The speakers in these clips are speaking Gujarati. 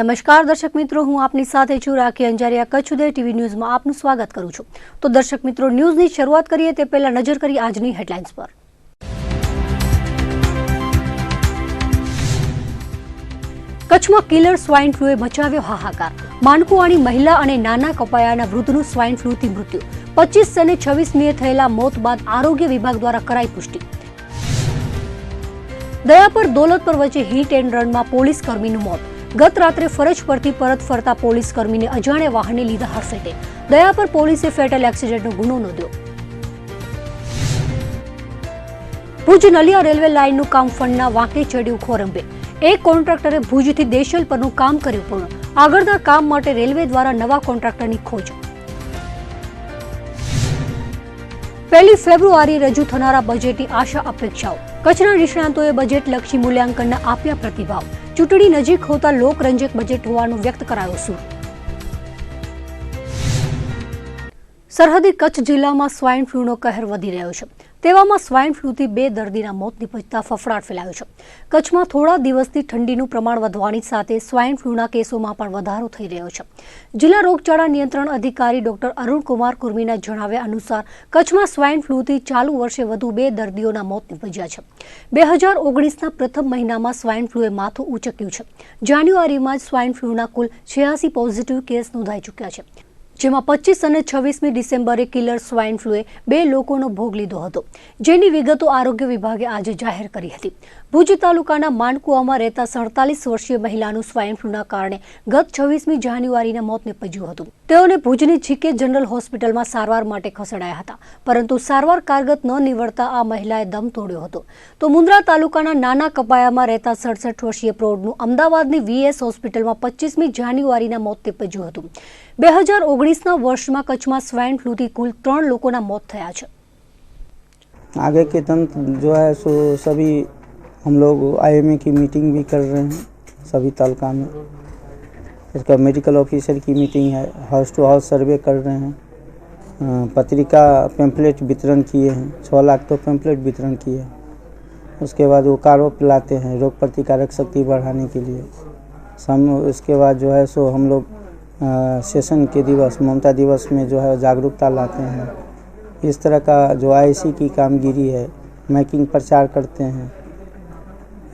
નમસ્કાર દર્શક મિત્રો, હું આપની સાથે છું રાખી અંજારિયા। કચ્છ ઉદય ટીવી ન્યૂઝમાં આપનું સ્વાગત કરું છું। તો દર્શક મિત્રો, ન્યૂઝની શરૂઆત કરીએ તે પહેલા નજર કરીએ આજની હેડલાઇન્સ પર। કચ્છમાં કિલર સ્વાઇન ફ્લુએ મચાવ્યો હાહાકાર। માનકુવાણી મહિલા અને નાના કપાયાના વૃદ્ધનું સ્વાઇન ફ્લુથી મૃત્યુ। 25 અને 26મીએ થયેલા મોત બાદ આરોગ્ય વિભાગ દ્વારા કરાઈ પુષ્ટિ। દયાપર દોલતપર વચ્ચે હિટ એન્ડ રનમાં પોલીસ કર્મીનું મોત। ગત રાત્રે ફરજ પરથી પરત ફરતા પોલીસ કર્મીને અજાણ્યા વાહને લીધા હડફેટે। દયાપર પોલીસે ફેટલ એક્સિડન્ટનો ગુનો નોંધ્યો। ભુજ નલિયા રેલવે લાઇનનું કામ ફંડના વાંકે ચડ્યું ખોરંભે। એક કોન્ટ્રાક્ટરે ભુજથી દેશલ પરનું કામ કર્યું પૂર્ણ। આગળના કામ માટે રેલવે દ્વારા નવા કોન્ટ્રાક્ટરની ખોજ। 1 ફેબ્રુઆરીએ રજૂ થનારા બજેટની આશા અપેક્ષાઓ। કચ્છના નિષ્ણાંતોએ બજેટલક્ષી મૂલ્યાંકનના આપ્યા પ્રતિભાવ। ચૂંટણી નજીક હોતા લોકરંજક બજેટ હોવાનું વ્યક્ત કરાયો સૂર। સરહદી કચ્છ જિલ્લામાં સ્વાઇન ફ્લૂનો કહેર વધી રહ્યો છે। તેવામાં સ્વાઇન ફ્લૂથી 2 દર્દીના મોત નિપજતા ફફડાટ ફેલાયો છે। કચ્છમાં થોડા દિવસથી ઠંડીનું પ્રમાણ વધવાની સાથે સ્વાઇન ફ્લૂના કેસોમાં પણ વધારો થઈ રહ્યો છે। જિલ્લા રોગચાળા નિયંત્રણ અધિકારી ડોક્ટર અરુણકુમાર કુર્મીના જણાવ્યા અનુસાર કચ્છમાં સ્વાઇન ફ્લૂથી ચાલુ વર્ષે વધુ 2 દર્દીઓના મોત નિપજ્યા છે। 2019ના પ્રથમ મહિનામાં સ્વાઇન ફ્લૂએ માથું ઊંચક્યું છે। જાન્યુઆરીમાં જ સ્વાઇન ફ્લૂના કુલ 86 પોઝિટિવ કેસ નોંધાઈ ચૂક્યા છે, જેમાં 25 અને 26મી ડિસેમ્બરે કિલર સ્વાઇન ફ્લુએ 2 લોકોનો ભોગ લીધો હતો, જેની વિગતો આરોગ્ય વિભાગે આજે જાહેર કરી હતી। ભુજ તાલુકાના માનકુવામાં રહેતા 47 વર્ષીય મહિલાનું સ્વાઇન ફ્લુના કારણે ગત 26મી જાન્યુઆરીના મોત નિપજ્યું હતું। તેઓને ભુજની જીકે જનરલ હોસ્પિટલમાં સારવાર માટે ખસેડાયા હતા, પરંતુ સારવાર કારગત ન નીવડતા આ મહિલાએ દમ તોડ્યો હતો। તો મુન્દ્રા તાલુકાના નાના કપાયામાં રહેતા 67 વર્ષીય પ્રૌઢનું અમદાવાદની વીએસ હોસ્પિટલમાં 25મી જાન્યુઆરીના મોત નિપજ્યું હતું। 2019ના વર્ષમાં કચ્છમાં स्वाइन फ्लू થી कुल 3 लोगों मौत थया है। आगे के तंत्र जो है सो सभी हम लोग आईएमए की मीटिंग भी कर रहे हैं सभी तालुका में। इसका मेडिकल ऑफिसर की मीटिंग है, हाउस टू हाउस सर्वे कर रहे हैं, पत्रिका पैम्पलेट वितरण किए हैं, 6 लाख तो पैम्पलेट वितरण किए हैं। उसके बाद वो कारो पिलाते हैं रोग प्रतिकारक शक्ति बढ़ाने के लिए। उसके बाद जो है सो हम लोग सेशन के दिवस ममता दिवस में जो है जागरूकता लाते हैं। इस तरह का जो आईसी की कामगिरी है, मैकिंग प्रचार करते हैं,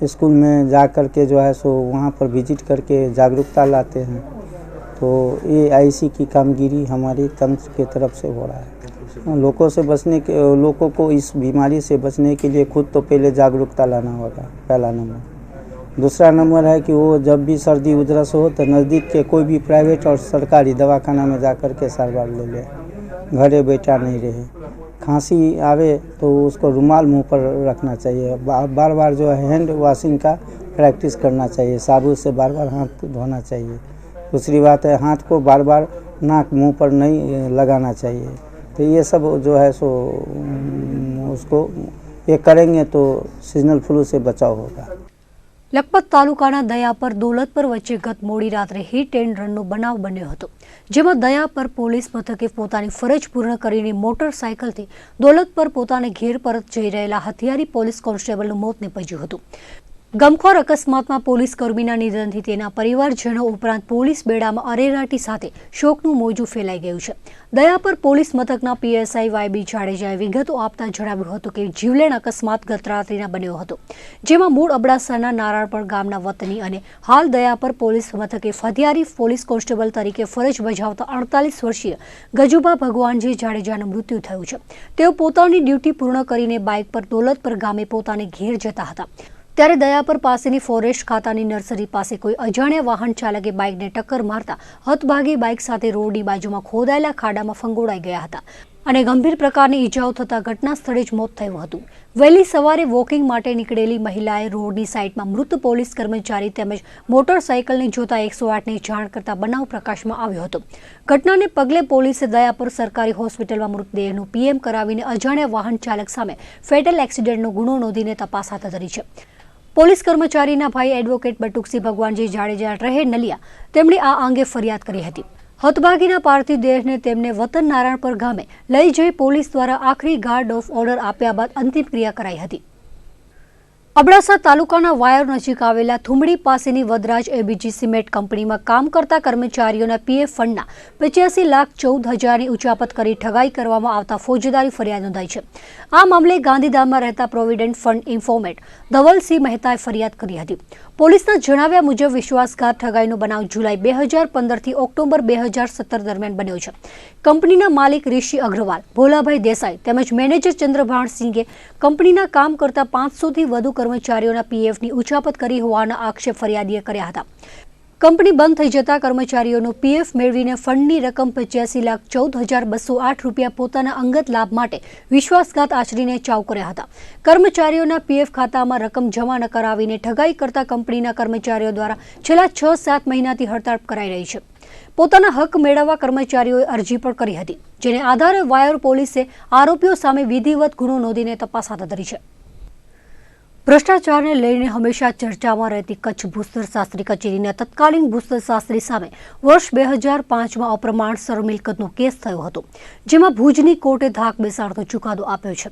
स्कूल में जा कर के जो है सो वहाँ पर विजिट करके जागरूकता लाते हैं। तो ये आईसी की कामगिरी हमारी तंत्र के तरफ से हो रहा है। लोगों को इस बीमारी से बचने के लिए खुद तो पहले जागरूकता लाना होगा, पहला नंबर। दूसरा नंबर है कि वो जब भी सर्दी उधरस हो तो नज़दीक के कोई भी प्राइवेट और सरकारी दवाखाना में जा कर के सारवार ले ले, घरे बैठा नहीं रहे। खांसी आवे तो उसको रुमाल मुंह पर रखना चाहिए। बार बार जो है हैंड वॉशिंग का प्रैक्टिस करना चाहिए, साबुन से बार बार हाथ धोना चाहिए। दूसरी बात है हाथ को बार बार नाक मुंह पर नहीं लगाना चाहिए। तो ये सब जो है सो उसको ये करेंगे तो सीजनल फ्लू से बचाव होगा। લખપત તાલુકાના દયાપર દોલતપર વચ્ચે ગત મોડી રાત્રે હિટ એન્ડ રનનો બનાવ બન્યો હતો, જેમાં દયાપર પોલીસ મથકે પોતાની ફરજ પૂર્ણ કરીને મોટરસાયકલથી દોલતપર પોતાને ઘેર પરત જઈ રહેલા હથિયારી પોલીસ કોન્સ્ટેબલનું મોત નિપજ્યું હતું। ગમખોર અકસ્માતમાં પોલીસ કર્મીના નિધનથી તેના પરિવારજનો ઉપરાંત પોલીસ બેડામાં અરેરાટી સાથે શોકનું મોજું ફેલાઈ ગયું છે। દયાપર પોલીસ મથકના પીએસઆઈ વાયબી જાડેજાએ વિગતો આપતા જણાવ્યું હતું કે જીવલેણ અકસ્માત ગત રાત્રિના બન્યો હતો, જેમાં મૂળ અબડાસાના નારાયણપર ગામના વતની અને હાલ દયાપર પોલીસ મથકે હથિયારી પોલીસ કોન્સ્ટેબલ તરીકે ફરજ બજાવતા 48 વર્ષીય ગજુભા ભગવાનજી જાડેજાનું મૃત્યુ થયું છે। તેઓ પોતાની ડ્યુટી પૂર્ણ કરીને બાઇક પર દોલતપર ગામે પોતાને ઘેર જતા હતા, ત્યારે દયાપર પાસેની ફોરેસ્ટ ખાતાની નર્સરી પાસે કોઈ અજાણ્યા વાહન ચાલકે બાઇકને ટક્કર મારતા હતભાગી બાઇક સાથે રોડની બાજુમાં ખોદાયેલા ખાડામાં ફંગોળાઈ ગયા હતા અને ગંભીર પ્રકારની ઈજાઓ થતા ઘટના સ્થળે જ મોત થયું હતું। વહેલી સવારે વોકિંગ માટે નીકળેલી મહિલાએ રોડની સાઈડમાં મૃત પોલીસ કર્મચારી તેમજ મોટરસાયકલને જોતા 108ને જાણ કરતા બનાવ પ્રકાશમાં આવ્યો હતો। ઘટનાને પગલે પોલીસે દયાપર સરકારી હોસ્પિટલમાં મૃતદેહનું પીએમ કરાવીને અજાણ્યા વાહન ચાલક સામે ફેટલ એક્સિડન્ટનો ગુનો નોંધીને તપાસ હાથ ધરી છે। પોલીસ કર્મચારીના ભાઈ એડવોકેટ બટુકસિંહ ભગવાનજી જાડેજા રહે નલિયા તેમણે આ અંગે ફરિયાદ કરી હતી। હતભાગીના પાર્થિવ દેહને તેમને વતન નારાયણપર ગામે લઈ જઈ પોલીસ દ્વારા આખરી ગાર્ડ ઓફ ઓર્ડર આપ્યા બાદ અંતિમ ક્રિયા કરાઈ હતી। અબડાસા તાલુકાના વાયર નજીક આવેલા થુમડી પાસેની વદરાજ એબીજી સિમેન્ટ કંપનીમાં કામ કરતા કર્મચારીઓના પીએફ ફંડના 85,14,000ની ઉચાપત કરી ઠગાઈ કરવામાં આવતા ફોજદારી ફરિયાદ નોંધાઈ છે. આ મામલે ગાંધીધામમાં રહેતા પ્રોવિડન્ટ ફંડ ઇન્ફોર્મેટ ધવલસિંહ મહેતાએ ફરિયાદ કરી હતી. પોલીસના જણાવ્યા મુજબ વિશ્વાસઘાત ઠગાઈનો બનાવ જુલાઈ 2015થી ઓક્ટોબર 2017 દરમિયાન બન્યો છે. કંપનીના માલિક ઋષિ અગ્રવાલ, ભોલાભાઈ દેસાઈ તેમજ મેનેજર ચંદ્રભાણ સિંઘે કંપનીના કામ કરતા 500થી વધુ કર્મચારીઓના પીએફની ઉચાપત કરી હોવાના આક્ષેપ ફરિયાદીએ કર્યા હતા. કંપની બંધ થઈ જતા કર્મચારીઓનું પીએફ મેળવીને ફંડની રકમ 85,14,208 રૂપિયા પોતાના અંગત લાભ માટે વિશ્વાસઘાત આચરીને ચાઉ કર્યા હતા. કર્મચારીઓના પીએફ ખાતામાં રકમ જમા ન કરાવીને ઠગાઈ કરતા કંપનીના કર્મચારીઓ દ્વારા છેલ્લા 6-7 મહિનાથી હડતાળ કરાઈ રહી છે. પોતાના હક મેળવવા કર્મચારીઓએ અરજી પણ કરી હતી, જેને આધારે વાયર પોલીસે આરોપીઓ સામે વિધિવત ગુનો નોંધીને તપાસ હાથ ધરી છે. ભ્રષ્ટાચારને લઈને હંમેશા ચર્ચામાં રહેતી કચ્છ ભૂસ્તર શાસ્ત્રી કચેરીના તત્કાલીન ભૂસ્તર શાસ્ત્રી સામે વર્ષ 2005માં અપ્રમાણસર મિલકતનો કેસ થયો હતો, જેમાં ભુજની કોર્ટે ધાક બેસાડતો ચુકાદો આપ્યો છે,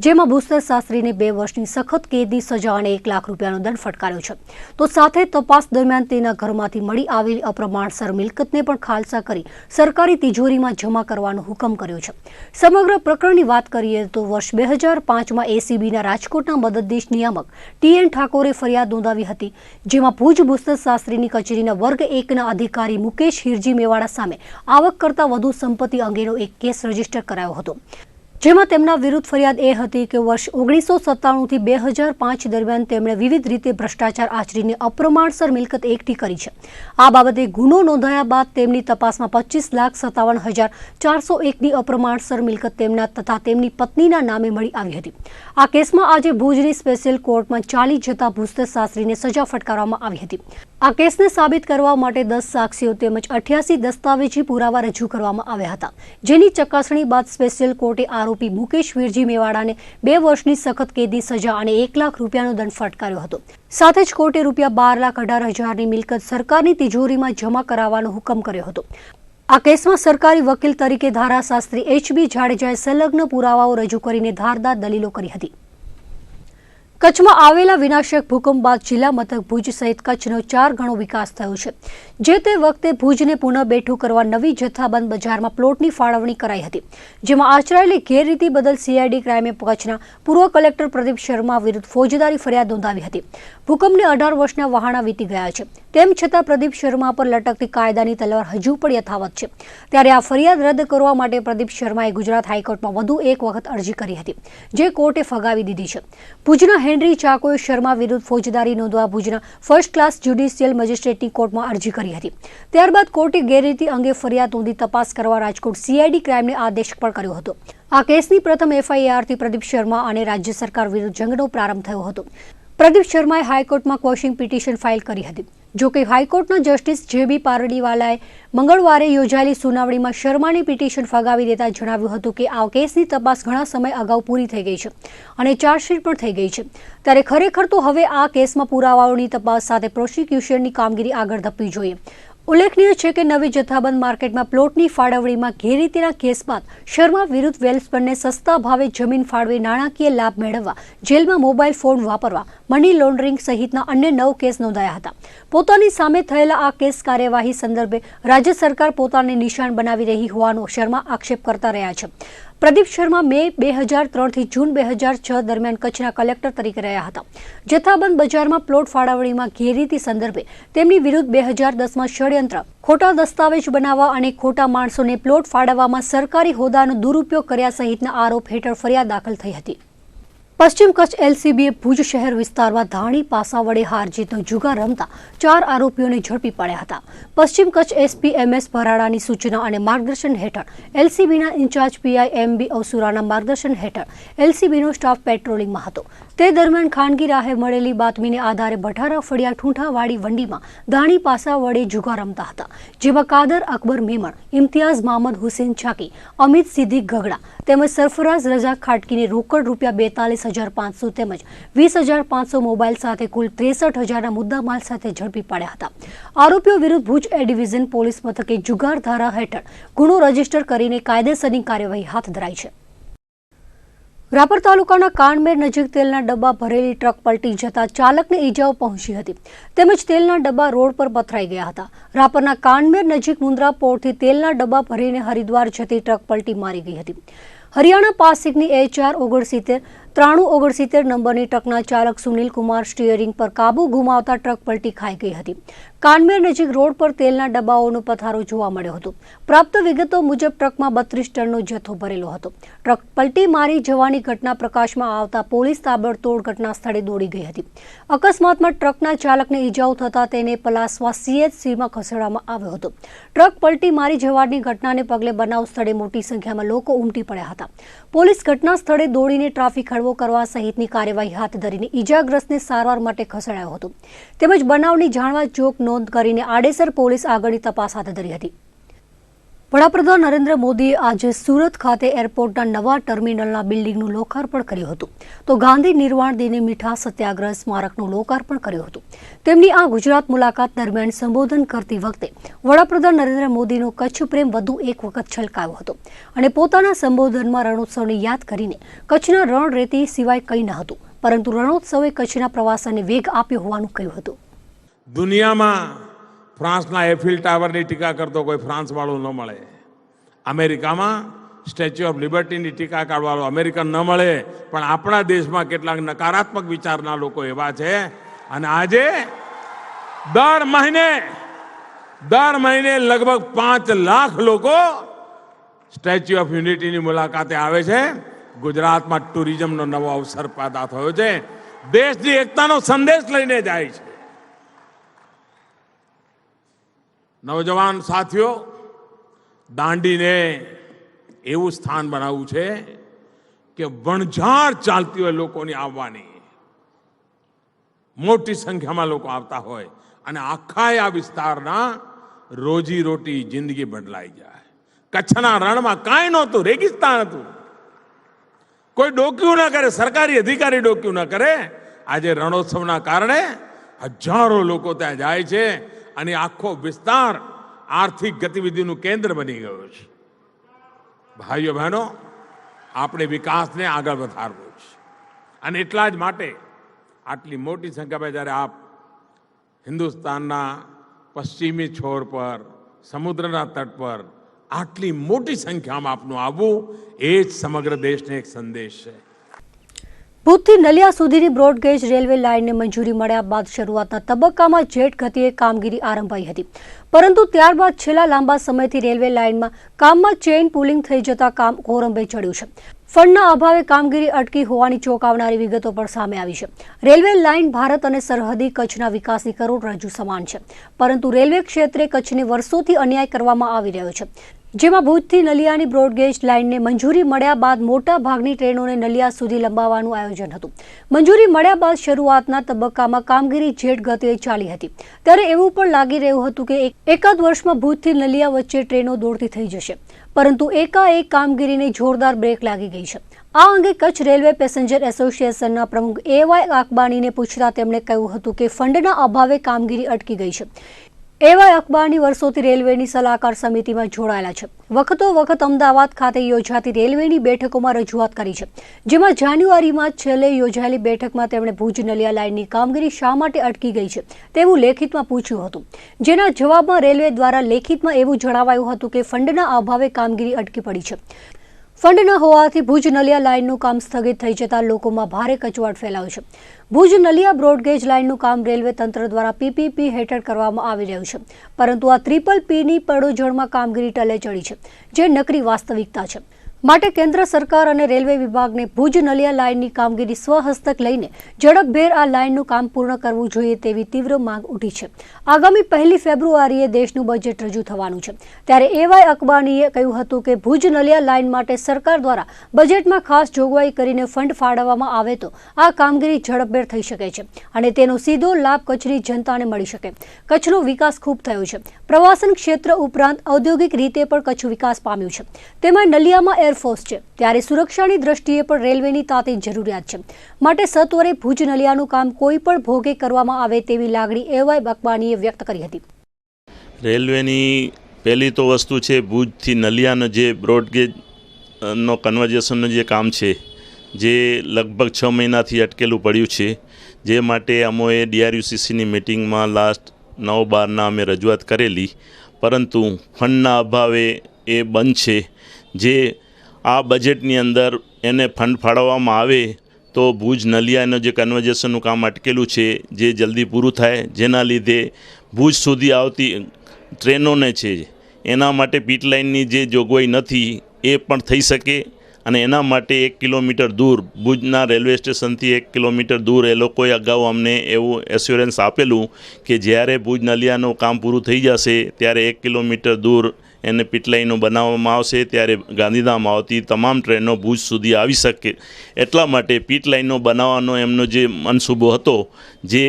જેમાં ભૂસ્તર શાસ્ત્રીને 2 વર્ષની સખત કેદની સજા અને 1 લાખ રૂપિયાનો દંડ ફટકાર્યો છે. તો સાથે તપાસ દરમિયાન તેના ઘરમાંથી મળી આવેલી અપ્રમાણસર મિલકતને પણ ખાલસા કરી સરકારી તિજોરીમાં જમા કરવાનો હુકમ કર્યો છે. સમગ્ર પ્રકરણની વાત કરીએ તો વર્ષ 2005માં એસીબીના રાજકોટના મદદનીશ નિયામક ટીએન ઠાકોરે ફરિયાદ નોંધાવી હતી, જેમાં ભુજ ભૂસ્તર શાસ્ત્રીની કચેરીના વર્ગ 1ના અધિકારી મુકેશ હિરજી મેવાડા સામે આવક કરતા વધુ સંપત્તિ અંગેનો એક કેસ રજીસ્ટર કરાયો હતો, જેમાં તેમના વિરુદ્ધ ફરિયાદ એ હતી કે વર્ષ 1997થી 2005 દરમિયાન તેમણે વિવિધ રીતે ભ્રષ્ટાચાર આચરીને અપ્રમાણસર મિલકત એકઠી કરી છે. આ બાબતે ગુનો નોંધાયા બાદ તેમની તપાસમાં 25,57,401ની અપ્રમાણસર મિલકત તેમના તથા તેમની પત્નીના નામે મળી આવી હતી. આ કેસમાં આજે ભુજની સ્પેશિયલ કોર્ટમાં ચાલી જતા ભૂસ્તર શાસ્ત્રીને સજા ફટકારવામાં આવી હતી. આ કેસને સાબિત કરવા માટે 10 સાક્ષીઓ તેમજ 88 દસ્તાવેજી પુરાવા રજૂ કરવામાં આવ્યા હતા, જેની ચકાસણી બાદ સ્પેશિયલ કોર્ટે આરોપી મુકેશ હિરજી મેવાડાને 2 વર્ષની સખત કેદની સજા અને 1 લાખ રૂપિયાનો દંડ ફટકાર્યો હતો. સાથે જ કોર્ટે ₹12,18,000ની મિલકત સરકારની તિજોરીમાં જમા કરાવવાનો હુકમ કર્યો હતો. આ કેસમાં સરકારી વકીલ તરીકે ધારાશાસ્ત્રી HB જાડેજાએ સંલગ્ન પુરાવાઓ રજૂ કરીને ધારદાર દલીલો કરી હતી. કચ્છમાં આવેલા વિનાશક ભૂકંપ બાદ જિલ્લા મથક ભુજ સહિત કચ્છનો 4 ગણો વિકાસ થયો છે. જે તે વખતે ભુજને પુનઃ બેઠું કરવા નવી જથ્થાબંધ બજારમાં પ્લોટની ફાળવણી કરાઈ હતી, જેમાં આચરાયેલી ગેરરીતિ બદલ CID ક્રાઇમે કચ્છના પૂર્વ કલેક્ટર પ્રદીપ શર્મા વિરુદ્ધ ફોજદારી ફરિયાદ નોંધાવી હતી. ભૂકંપને 18 વર્ષના વહાણા વીતી ગયા છે, તેમ છતાં પ્રદીપ શર્મા પર લટકતી કાયદાની તલવાર હજુ પણ યથાવત છે. ત્યારે આ ફરિયાદ રદ કરવા માટે પ્રદીપ શર્માએ ગુજરાત હાઈકોર્ટમાં વધુ એક વખત અરજી કરી હતી, જે કોર્ટે ફગાવી દીધી છે. ભુજના હેનરી ચાકોએ શર્મા વિરુદ્ધ ફોજદારી નોંધવા ભુજના ફર્સ્ટ ક્લાસ જ્યુડિશિયલ મેજિસ્ટ્રેટની કોર્ટમાં અરજી કરી હતી. ત્યારબાદ કોર્ટે ગેરરીતિ અંગે ફરિયાદ નોંધી તપાસ કરવા રાજકોટ CID ક્રાઇમને આદેશ પણ કર્યો હતો. આ કેસની પ્રથમ FIRથી પ્રદીપ શર્મા અને રાજ્ય સરકાર વિરુદ્ધ જંગનો પ્રારંભ થયો હતો. પ્રદીપ શર્માએ હાઈકોર્ટમાં ક્વોશિંગ પિટિશન ફાઇલ કરી હતી. જો કે હાઈકોર્ટના જસ્ટિસ JB પારડીવાલાએ મંગળવારે યોજાયેલી સુનાવણીમાં શર્માની પિટિશન ફગાવી દેતા જણાવ્યું હતું કે આ કેસની તપાસ ઘણા સમય અગાઉ પૂરી થઈ ગઈ છે અને ચાર્જશીટ પણ થઈ ગઈ છે. ત્યારે ખરેખર તો હવે આ કેસમાં પુરાવાઓની તપાસ સાથે પ્રોસિક્યુશનની કામગીરી આગળ ધપવી જોઈએ. ઉલ્લેખનીય છે કે નવી જથ્થાબંધ માર્કેટમાં પ્લોટની ફાળવણીમાં ગેરરીતિના કેસ બાદ શર્મા વિરુદ્ધ વેલ્સપનને સસ્તા ભાવે જમીન ફાળવી નાણાકીય લાભ મેળવવા, જેલમાં મોબાઈલ ફોન વાપરવા, મની લોન્ડરિંગ સહિતના અન્ય 9 કેસ નોંધાયા હતા. પોતાની સામે થયેલા આ કેસ કાર્યવાહી સંદર્ભે રાજ્ય સરકાર પોતાને નિશાન બનાવી રહી હોવાનો શર્મા આક્ષેપ કરતા રહ્યા છે. પ્રદીપ શર્મા મે 2003થી જૂન 2006 દરમિયાન કચ્છના કલેક્ટર તરીકે રહ્યા હતા. જથ્થાબંધ બજારમાં પ્લોટ ફાળવણીમાં ગેરરીતિ સંદર્ભે તેમની વિરુદ્ધ 2010માં ષડયંત્ર, ખોટા દસ્તાવેજ બનાવવા અને ખોટા માણસોને પ્લોટ ફાળવવામાં સરકારી હોદ્દાનો દુરુપયોગ કર્યા સહિતના આરોપ હેઠળ ફરિયાદ દાખલ થઈ હતી. પશ્ચિમ કચ્છ LCBએ ભુજ શહેર વિસ્તારમાં ધાણી પાસા વડે હાર જીતનો જુગાર રમતા 4 આરોપીઓને ઝડપી પાડ્યા હતા. પશ્ચિમ કચ્છ SP MS ભરાડાની સૂચના અને માર્ગદર્શન હેઠળ LCBના ઇન્ચાર્જ PI MB અવસુરાના માર્ગદર્શન હેઠળ LCBનો સ્ટાફ પેટ્રોલિંગમાં હતો. તે દરમિયાન ખાનગી રાહે મળેલી બાતમીને આધારે ભઠારા ફળિયા ઠૂંઠાવાડી વંડીમાં ધાણી પાસા વડે જુગાર રમતા હતા, જેમાં કાદર અકબર મેમણ, ઇમ્તિયાઝ મહમદ હુસેન છાકી, અમિત સિદ્દીક ગગડા તેમજ સરફરાઝ રઝા ખાટકીને રોકડ ₹42,500 તેમજ 20,500 મોબાઈલ સાથે કુલ 63,000ના મુદ્દામાલ સાથે ઝડપી પાડ્યા હતા. આરોપીઓ વિરુદ્ધ ભુજ A ડિવિઝન પોલીસ મથકે જુગાર ધારા હેઠળ ગુનો રજીસ્ટર કરીને કાયદેસરની કાર્યવાહી હાથ ધરાઈ છે. રાપર તાલુકાના કાનમેર નજીક તેલના ડબ્બા ભરેલી ટ્રક પલટી જતા ચાલકને ઈજાઓ પહોંચી હતી તેમજ તેલના ડબ્બા રોડ પર પથરાઈ ગયા હતા। રાપરના કાનમેર નજીક મુન્દ્રા પોર્ટથી તેલના ડબ્બા ભરીને હરિદ્વાર જતી ટ્રક પલટી મારી ગઈ હતી। હરિયાણા પાસિકની HR 9369 નંબરની ટ્રકના ચાલક સુનિલ કુમાર સ્ટીયરિંગ પર કાબુ ગુમાવતા ટ્રક પલટી ખાઈ ગઈ હતી। કાનમેર નજીક રોડ પર તેલના ડબ્બાઓનો પથારો જોવા મળ્યો હતો। પ્રાપ્ત વિગતો મુજબ ટ્રકમાં 32 ટનનો જથ્થો ભરેલો હતો। ટ્રક પલટી મારી જવાની ઘટના પ્રકાશમાં આવતા પોલીસ તાબડતોડ ઘટના સ્થળે દોડી ગઈ હતી। અકસ્માતમાં ટ્રકના ચાલકને ઈજાઓ થતા તેને પલાસવા CHCમાં ખસેડવામાં આવ્યો હતો। ટ્રક પલટી મારી જવાની ઘટનાને પગલે બનાવ સ્થળે મોટી સંખ્યામાં લોકો ઉમટી પડ્યા હતા। પોલીસ ઘટના સ્થળે દોડીને ટ્રાફિક હળવો કરવા સહિતની કાર્યવાહી હાથ ધરીને ઈજાગ્રસ્તને સારવાર માટે ખસેડાયો હતો તેમજ બનાવની જાણવા જોગ નોંધ કરીને આડેસર પોલીસ આગળની તપાસ હાથ ધરી હતી। વડાપ્રધાન નરેન્દ્ર મોદીએ આજે સુરત ખાતે એરપોર્ટના નવા ટર્મિનલના બિલ્ડિંગનું લોકાર્પણ કર્યું હતું તો ગાંધી નિર્વાણ દિને મીઠા સત્યાગ્રહ સ્મારકનું લોકાર્પણ કર્યું હતું। તેમની આ ગુજરાત મુલાકાત દરમિયાન સંબોધન કરતી વખતે વડાપ્રધાન નરેન્દ્ર મોદીનો કચ્છ પ્રેમ વધુ એક વખત છલકાયો હતો અને પોતાના સંબોધનમાં રણોત્સવને યાદ કરીને કચ્છના રણ રેતી સિવાય કંઈ ન હતું પરંતુ રણોત્સવે કચ્છના પ્રવાસનને વેગ આપ્યો હોવાનું કહ્યું હતું। દુનિયામાં ફ્રાન્સના એફિલ ટાવરની ટીકા કરતો કોઈ ફ્રાન્સ વાળો ન મળે, અમેરિકામાં સ્ટેચ્યુ ઓફ લિબર્ટીની ટીકા કાઢવાળો અમેરિકન ન મળે, પણ આપણા દેશમાં કેટલાક નકારાત્મક વિચારના લોકો એવા છે અને આજે દર મહિને લગભગ 5 લાખ લોકો સ્ટેચ્યુ ઓફ યુનિટીની મુલાકાતે આવે છે। ગુજરાતમાં ટુરિઝમનો નવો અવસર પેદા થયો છે, દેશની એકતાનો સંદેશ લઈને જાય છે। નવજવાન સાથીઓ, દાંડીને એવું સ્થાન બનાવવું છે કે વણઝાર ચાલતી હોય લોકોની આવવાની, મોટી સંખ્યામાં લોકો આવતા હોય અને આખા આ વિસ્તારના રોજી રોટી જિંદગી બદલાઈ જાય। કચ્છના રણમાં કાંઈ નહોતું, રેગિસ્તાન હતું, કોઈ ડોક્યું ન કરે, સરકારી અધિકારી ડોક્યું ન કરે। આજે રણોત્સવના કારણે હજારો લોકો ત્યાં જાય છે અને આખો વિસ્તાર આર્થિક ગતિવિધિનું કેન્દ્ર બની ગયો છે। ભાઈઓ બહેનો, આપણે વિકાસને આગળ વધારવો છે અને એટલા જ માટે આટલી મોટી સંખ્યામાં જ્યારે આપ હિન્દુસ્તાનના પશ્ચિમી છોર પર, સમુદ્રના તટ પર આટલી મોટી સંખ્યામાં આપનું આવવું એ જ સમગ્ર દેશને એક સંદેશ છે। ભૂજથી નલિયા સુધીની બ્રોડગેજ રેલવે લાઇનને મંજૂરી મળ્યા બાદ શરૂઆતના તબક્કામાં જેટ ગતિએ કામગીરી આરંભાઈ હતી પરંતુ ત્યારબાદ છેલ્લા લાંબા સમયથી રેલવે લાઇનમાં કામમાં ચેઇન પુલિંગ થઈ જતા કામ કોરંબે ચડ્યું છે। ફંડના અભાવે કામગીરી અટકી હોવાની ચોંકાવનારી વિગતો પણ સામે આવી છે। રેલવે લાઇન ભારત અને સરહદી કચ્છના વિકાસની કરોડરજ્જુ સમાન છે પરંતુ રેલવે ક્ષેત્રે કચ્છને વર્ષોથી અન્યાય કરવામાં આવી રહ્યો છે, જેમાં ભુજથી નલિયાની બ્રોડગેજ લાઇનને મંજૂરી મળ્યા બાદ મોટા ભાગની ટ્રેનોને નલિયા સુધી લંબાવવાનું આયોજન હતું। મંજૂરી મળ્યા બાદ શરૂઆતના તબક્કામાં કામગીરી જેટ ગતિએ ચાલી હતી ત્યારે એવું પણ લાગી રહ્યું હતું કે એકાદ વર્ષમાં ભુજથી નલિયા વચ્ચે ટ્રેનો દોડતી થઈ જશે, પરંતુ એકાએક કામગીરીને જોરદાર બ્રેક લાગી ગઈ છે। આ અંગે કચ્છ રેલવે પેસેન્જર એસોસિએશનના પ્રમુખ AY અકબાણીને પૂછતા તેમણે કહ્યું હતું કે ફંડના અભાવે કામગીરી અટકી ગઈ છે। AY અકબાણી વર્ષોથી રેલવેની સલાહકાર સમિતિમાં જોડાયેલા છે। વખતો વખત અમદાવાદ ખાતે યોજાતી રેલવેની બેઠકોમાં રજૂઆત કરી છે, જેમાં જાન્યુઆરીમાં છેલ્લે યોજાયેલી બેઠકમાં તેમણે ભુજ નલિયા લાઇનની કામગીરી શા માટે અટકી ગઈ છે તેવું લેખિતમાં પૂછ્યું હતું, જેના જવાબમાં રેલવે દ્વારા લેખિતમાં એવું જણાવાયું હતું કે ફંડના અભાવે કામગીરી અટકી પડી છે। ફંડ ન હોવાથી ભુજ નલિયા લાઇનનું કામ સ્થગિત થઈ જતા લોકોમાં ભારે કચવાટ ફેલાયો છે। ભુજ નલિયા બ્રોડગેજ લાઇનનું કામ રેલવે તંત્ર દ્વારા PPP હેઠળ કરવામાં આવી રહ્યું છે, પરંતુ આ PPPની પડોજણમાં કામગીરી ટલે ચડી છે, જે નકરી વાસ્તવિકતા છે। માટે કેન્દ્ર સરકાર અને રેલવે વિભાગને ભુજ નલિયા લાઇનની કામગીરી સ્વહસ્તક લઈને ઝડપભેર આ લાઇનનું કામ પૂર્ણ કરવું જોઈએ તેવી તીવ્ર માંગ ઉઠી છે। આગામી 1 ફેબ્રુઆરીએ દેશનું બજેટ રજૂ થવાનું છે ત્યારે AY અકબાણીએ કહ્યું હતું કે ભુજ નલિયા લાઇન માટે સરકાર દ્વારા બજેટમાં ખાસ જોગવાઈ કરીને ફંડ ફાળવવામાં આવે તો આ કામગીરી ઝડપભેર થઈ શકે છે અને તેનો સીધો લાભ કચ્છની જનતાને મળી શકે। કચ્છનો વિકાસ ખૂબ થયો છે, પ્રવાસન ક્ષેત્ર ઉપરાંત ઔદ્યોગિક રીતે પણ કચ્છ વિકાસ પામ્યું છે, તેમાં નલિયામાં એરફોર્સ છે ત્યારે સુરક્ષાની દ્રષ્ટિએ પણ રેલવેની તાતી જરૂરિયાત છે। માટે સત્વરે ભુજ નલિયાનું કામ કોઈ પણ ભોગે કરવામાં આવે તેવી લાગણી AY અકબાણીએ વ્યક્ત કરી હતી। રેલવેની પહેલી તો વસ્તુ છે ભુજથી નલિયાનો જે બ્રોડગેજનો કન્વર્ઝેશનનું જે કામ છે જે લગભગ 6 મહિનાથી અટકેલું પડ્યું છે, જે માટે અમોએ DRUCCની મિટિંગમાં લાસ્ટ 9/12 અમે રજૂઆત કરેલી, પરંતુ ફંડના અભાવે એ બંધ છે. જે આ બજેટની અંદર એને ફંડ ફાળવવામાં આવે તો ભુજ નલિયાનું જે કન્વર્ઝેશનનું કામ અટકેલું છે જે જલ્દી પૂરું થાય, જેના લીધે ભુજ સુધી આવતી ટ્રેનોને છે એના માટે પીટ લાઇનની જે જોગવાઈ નથી એ પણ થઈ શકે. અને એના માટે 1 કિલોમીટર દૂર ભુજના રેલવે સ્ટેશનથી 1 કિલોમીટર દૂર એ લોકોએ અગાઉ અમને એવું એશ્યોરન્સ આપેલું કે જ્યારે ભુજ નલિયાનું કામ પૂરું થઈ જશે ત્યારે 1 કિલોમીટર દૂર એને પીટ લાઇનો બનાવવામાં આવશે, ત્યારે ગાંધીધામ આવતી તમામ ટ્રેનો ભુજ સુધી આવી શકે. એટલા માટે પીટ લાઇનો બનાવવાનો એમનો જે મનસૂબો હતો, જે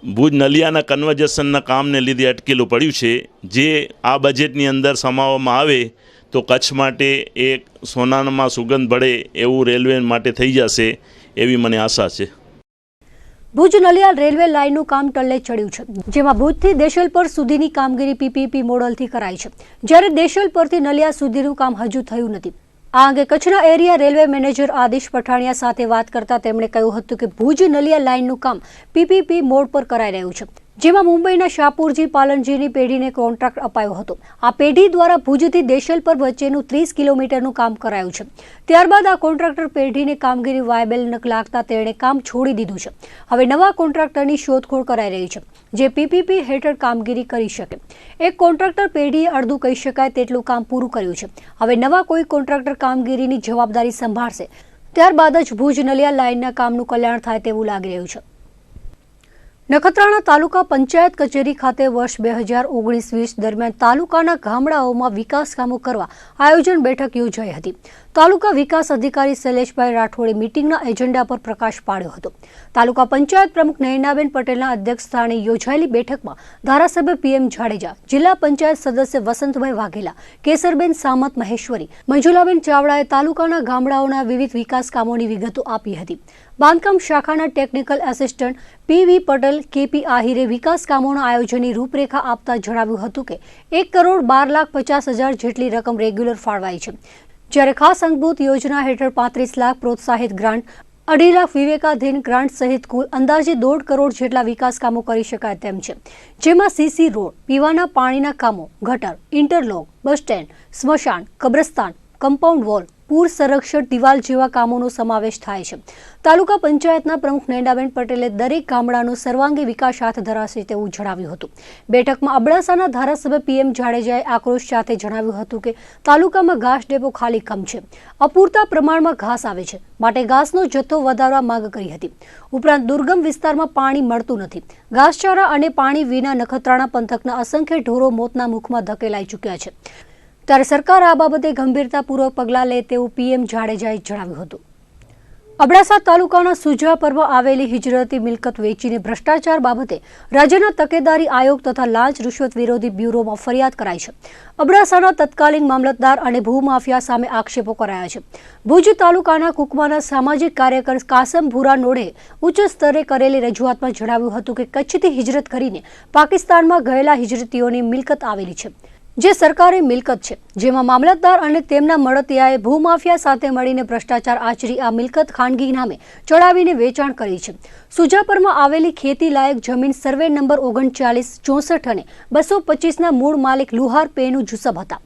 ભુજ નલિયાના કન્વર્ઝેશનના કામને લીધે અટકેલું પડ્યું છે, જે આ બજેટની અંદર સમાવવામાં આવે તો કચ્છ માટે એક સોનામાં સુગંધ ભળે એવું રેલવે માટે થઈ જશે એવી મને આશા છે. ભુજ નલિયા રેલવે લાઇનનું કામ ટલ્લે ચડ્યું છે, જેમાં ભુજથી દેશલપર સુધીની કામગીરી PPP મોડલથી કરાઈ છે, જ્યારે દેશલપરથી નલિયા સુધીનું કામ હજુ થયું નથી. આ અંગે કચ્છના એરિયા રેલવે મેનેજર આદિશ પઠાણિયા સાથે વાત કરતા તેમણે કહ્યું હતું કે ભુજ નલિયા લાઇનનું કામ PPP મોડ પર કરાઈ રહ્યું છે, જેમાં મુંબઈના શાહપુરજી પાલનજીની પેઢીને કોન્ટ્રાક્ટ અપાયો હતો. આ પેઢી દ્વારા ભુજથી દેશલપર વચ્ચેનું 30 કિલોમીટરનું કામ કરાયું છે. ત્યારબાદ આ કોન્ટ્રાક્ટર પેઢીને કામગીરી વાયબલ ન લાગતા તેણે કામ છોડી દીધું છે. હવે નવા કોન્ટ્રાક્ટરની શોધખોળ કરાઈ રહી છે, જે PPP હેઠળ કામગીરી કરી શકે. એક કોન્ટ્રાક્ટર પેઢીએ અડધું કહી શકાય તેટલું કામ પૂરું કર્યું છે. હવે નવા કોઈ કોન્ટ્રાક્ટર કામગીરીની જવાબદારી સંભાળશે, ત્યારબાદ જ ભુજ નલિયા લાઇનના કામનું કલ્યાણ થાય તેવું લાગી રહ્યું છે. નખત્રાણા તાલુકા પંચાયત કચેરી ખાતે વર્ષ 2019-20 દરમિયાન તાલુકાના ગામડાઓમાં વિકાસ કામો કરવા આયોજન બેઠક યોજાઈ હતી. તાલુકા વિકાસ અધિકારી શૈલેષભાઈ રાઠોડે મીટિંગના એજન્ડા પર પ્રકાશ પાડ્યો હતો. તાલુકા પંચાયત પ્રમુખ નયનાબેન પટેલના અધ્યક્ષસ્થાને યોજાયેલી બેઠકમાં ધારાસભ્ય PM જાડેજા, જિલ્લા પંચાયત સદસ્ય વસંતભાઈ વાઘેલા, કેસરબેન સામત મહેશ્વરી, મંજુલાબેન ચાવડાએ તાલુકાના ગામડાઓના વિવિધ વિકાસ કામોની વિગતો આપી હતી. બાંધકામ શાખાના technical assistant PV Patel, KP આહિરે વિકાસ કામોના આયોજનની રૂપરેખા આપતા જણાવ્યું હતું કે 1,12,50,000 જેટલી રકમ રેગ્યુલર ફાળવાઈ છે, જ્યારે ખાસ અંગભૂત યોજના હેઠળ 35 લાખ પ્રોત્સાહિત ગ્રાન્ટ, 2.5 લાખ વિવેકાધીન ગ્રાન્ટ સહિત કુલ અંદાજે 1.5 કરોડ જેટલા વિકાસ કામો કરી શકાય તેમ છે, જેમાં CC રોડ, પીવાના પાણીના કામો, ગટર, ઇન્ટરલોક, બસ સ્ટેન્ડ, સ્મશાન, કબ્રસ્તાન, કમ્પાઉન્ડ વોલ, પૂર સંરક્ષણ દિવાલ જેવા કામોનો સમાવેશ થાય છે. તાલુકા પંચાયતના પ્રમુખ નયનાબેન પટેલે દરેક ગામડાનો સર્વાંગી વિકાસ હાથ ધરાશે તેવું જણાવ્યું હતું. બેઠકમાં અબડાસાના ધારાસભ્ય PM જાડેજાએ આક્રોશ સાથે જણાવ્યું હતું કે તાલુકામાં ઘાસ ડેપો ખાલી કમ છે, અપૂરતા પ્રમાણમાં ઘાસ આવે છે, માટે ઘાસનો જથ્થો વધારવા માંગ કરી હતી. ઉપરાંત દુર્ગમ વિસ્તારમાં પાણી મળતું નથી. ઘાસચારા અને પાણી વિના નખત્રાણા પંથકના અસંખ્ય ઢોરો મોતના મુખમાં ધકેલાઈ ચૂક્યા છે, ત્યારે સરકાર આ બાબતે ગંભીરતાપૂર્વક પગલાં લે તેવું PM જાડેજાએ જણાવ્યું હતું. અબડાસા તાલુકાના સુજાપરમાં આવેલી હિજરતી મિલકત વેચીને ભ્રષ્ટાચાર બાબતે રાજ્યના તકેદારી આયોગ તથા લાંચ રૂશ્વત વિરોધી બ્યુરોમાં ફરિયાદ કરાઈ છે. અબડાસાના તત્કાલીન મામલતદાર અને ભૂમાફિયા સામે આક્ષેપો કરાયા છે. ભુજ તાલુકાના કુકમાના સામાજિક કાર્યકર કાસમ ભુરાનોડે ઉચ્ચ સ્તરે કરેલી રજૂઆતમાં જણાવ્યું હતું કે કચ્છથી હિજરત કરીને પાકિસ્તાનમાં ગયેલા હિજરતીઓની મિલકત આવેલી છે, જે સરકારી મિલકત છે, જેમાં મામલતદાર અને તેમના મળતિયાએ ભૂમાફિયા સાથે મળીને ભ્રષ્ટાચાર આચરી આ મિલકત ખાનગી નામે ચડાવીને વેચાણ કરી છે. સુજાપરમાં આવેલી ખેતી લાયક જમીન સર્વે નંબર 39 64 અને 225ના મૂળ માલિક લુહાર પેનુ જુસબ હતા,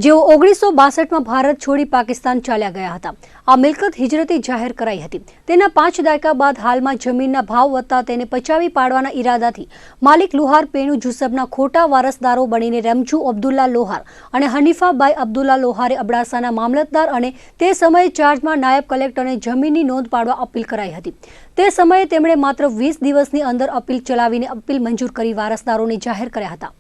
જેઓ 1962માં ભારત છોડી પાકિસ્તાન ચાલ્યા ગયા હતા. આ મિલકત હિજરતી જાહેર કરાઈ હતી. તેના 5 દાયકા બાદ હાલમાં જમીનના ભાવ વધતા તેને પચાવી પાડવાના ઈરાદાથી માલિક લુહાર પેનુ જુસબના ખોટા વારસદારો બનીને રમજુ અબ્દુલ્લા લોહાર અને હનીફાબાઈ અબ્દુલ્લા લોહારે અબડાસાના મામલતદાર અને તે સમયે ચાર્જમાં નાયબ કલેક્ટરને જમીનની નોંધ પાડવા અપીલ કરાઈ હતી. તે સમયે તેમણે માત્ર 20 દિવસની અંદર અપીલ ચલાવીને અપીલ મંજૂર કરી વારસદારોને જાહેર કર્યા હતા,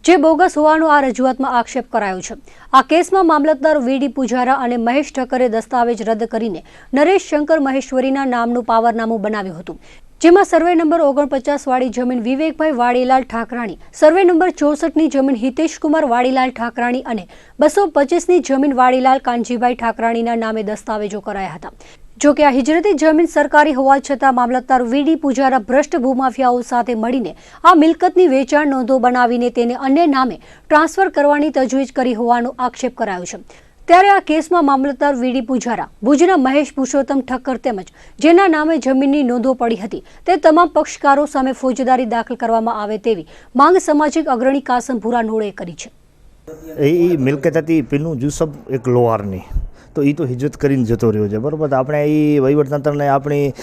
જે બોગસ હોવાનો આ રજૂઆતમાં આક્ષેપ કરાયો છે. આ કેસમાં મામલતદાર VD પુજારા અને મહેશ ઠક્કરે દસ્તાવેજ રદ કરીને નરેશ શંકર મહેશ્વરીના નામનું પાવરનામું બનાવ્યું હતું, જેમાં સર્વે નંબર 49 વાળી જમીન વિવેકભાઈ વાડીલાલ ઠાકરાણી, સર્વે નંબર 64ની જમીન હિતેશકુમાર વાડીલાલ ઠાકરાણી અને 225ની જમીન વાડીલાલ કાનજીભાઈ ઠાકરાણીના નામે દસ્તાવેજો કરાયા હતા. જો કે આ હિજરતી જમીન સરકારી હોવા છતાં મામલતદાર VD પુજારા ભ્રષ્ટ ભૂમાફિયાઓ સાથે મળીને આ મિલકતની વેચાણ નોંધો બનાવીને તેને અન્ય નામે ટ્રાન્સફર કરવાની તજવીજ કરી હોવાનો આક્ષેપ કરાયો છે. ત્યારે આ કેસમાં મામલતદાર વીડી પૂજારા, ભુજના મહેશ પુરુષોત્તમ ઠક્કર તેમજ જેના નામે જમીનની નોંધો પડી હતી તે તમામ પક્ષકારો સામે ફોજદારી દાખલ કરવામાં આવે તેવી માંગ સામાજિક અગ્રણી કાસમ ભૂરા નોળે કરી છે. એ મિલકત હતી પીનું જુસબ એક લોહારની, તો એ તો હિજરત કરીને જતો રહ્યો છે, બરાબર. આપણે એ વહીવટતંત્રને આપણી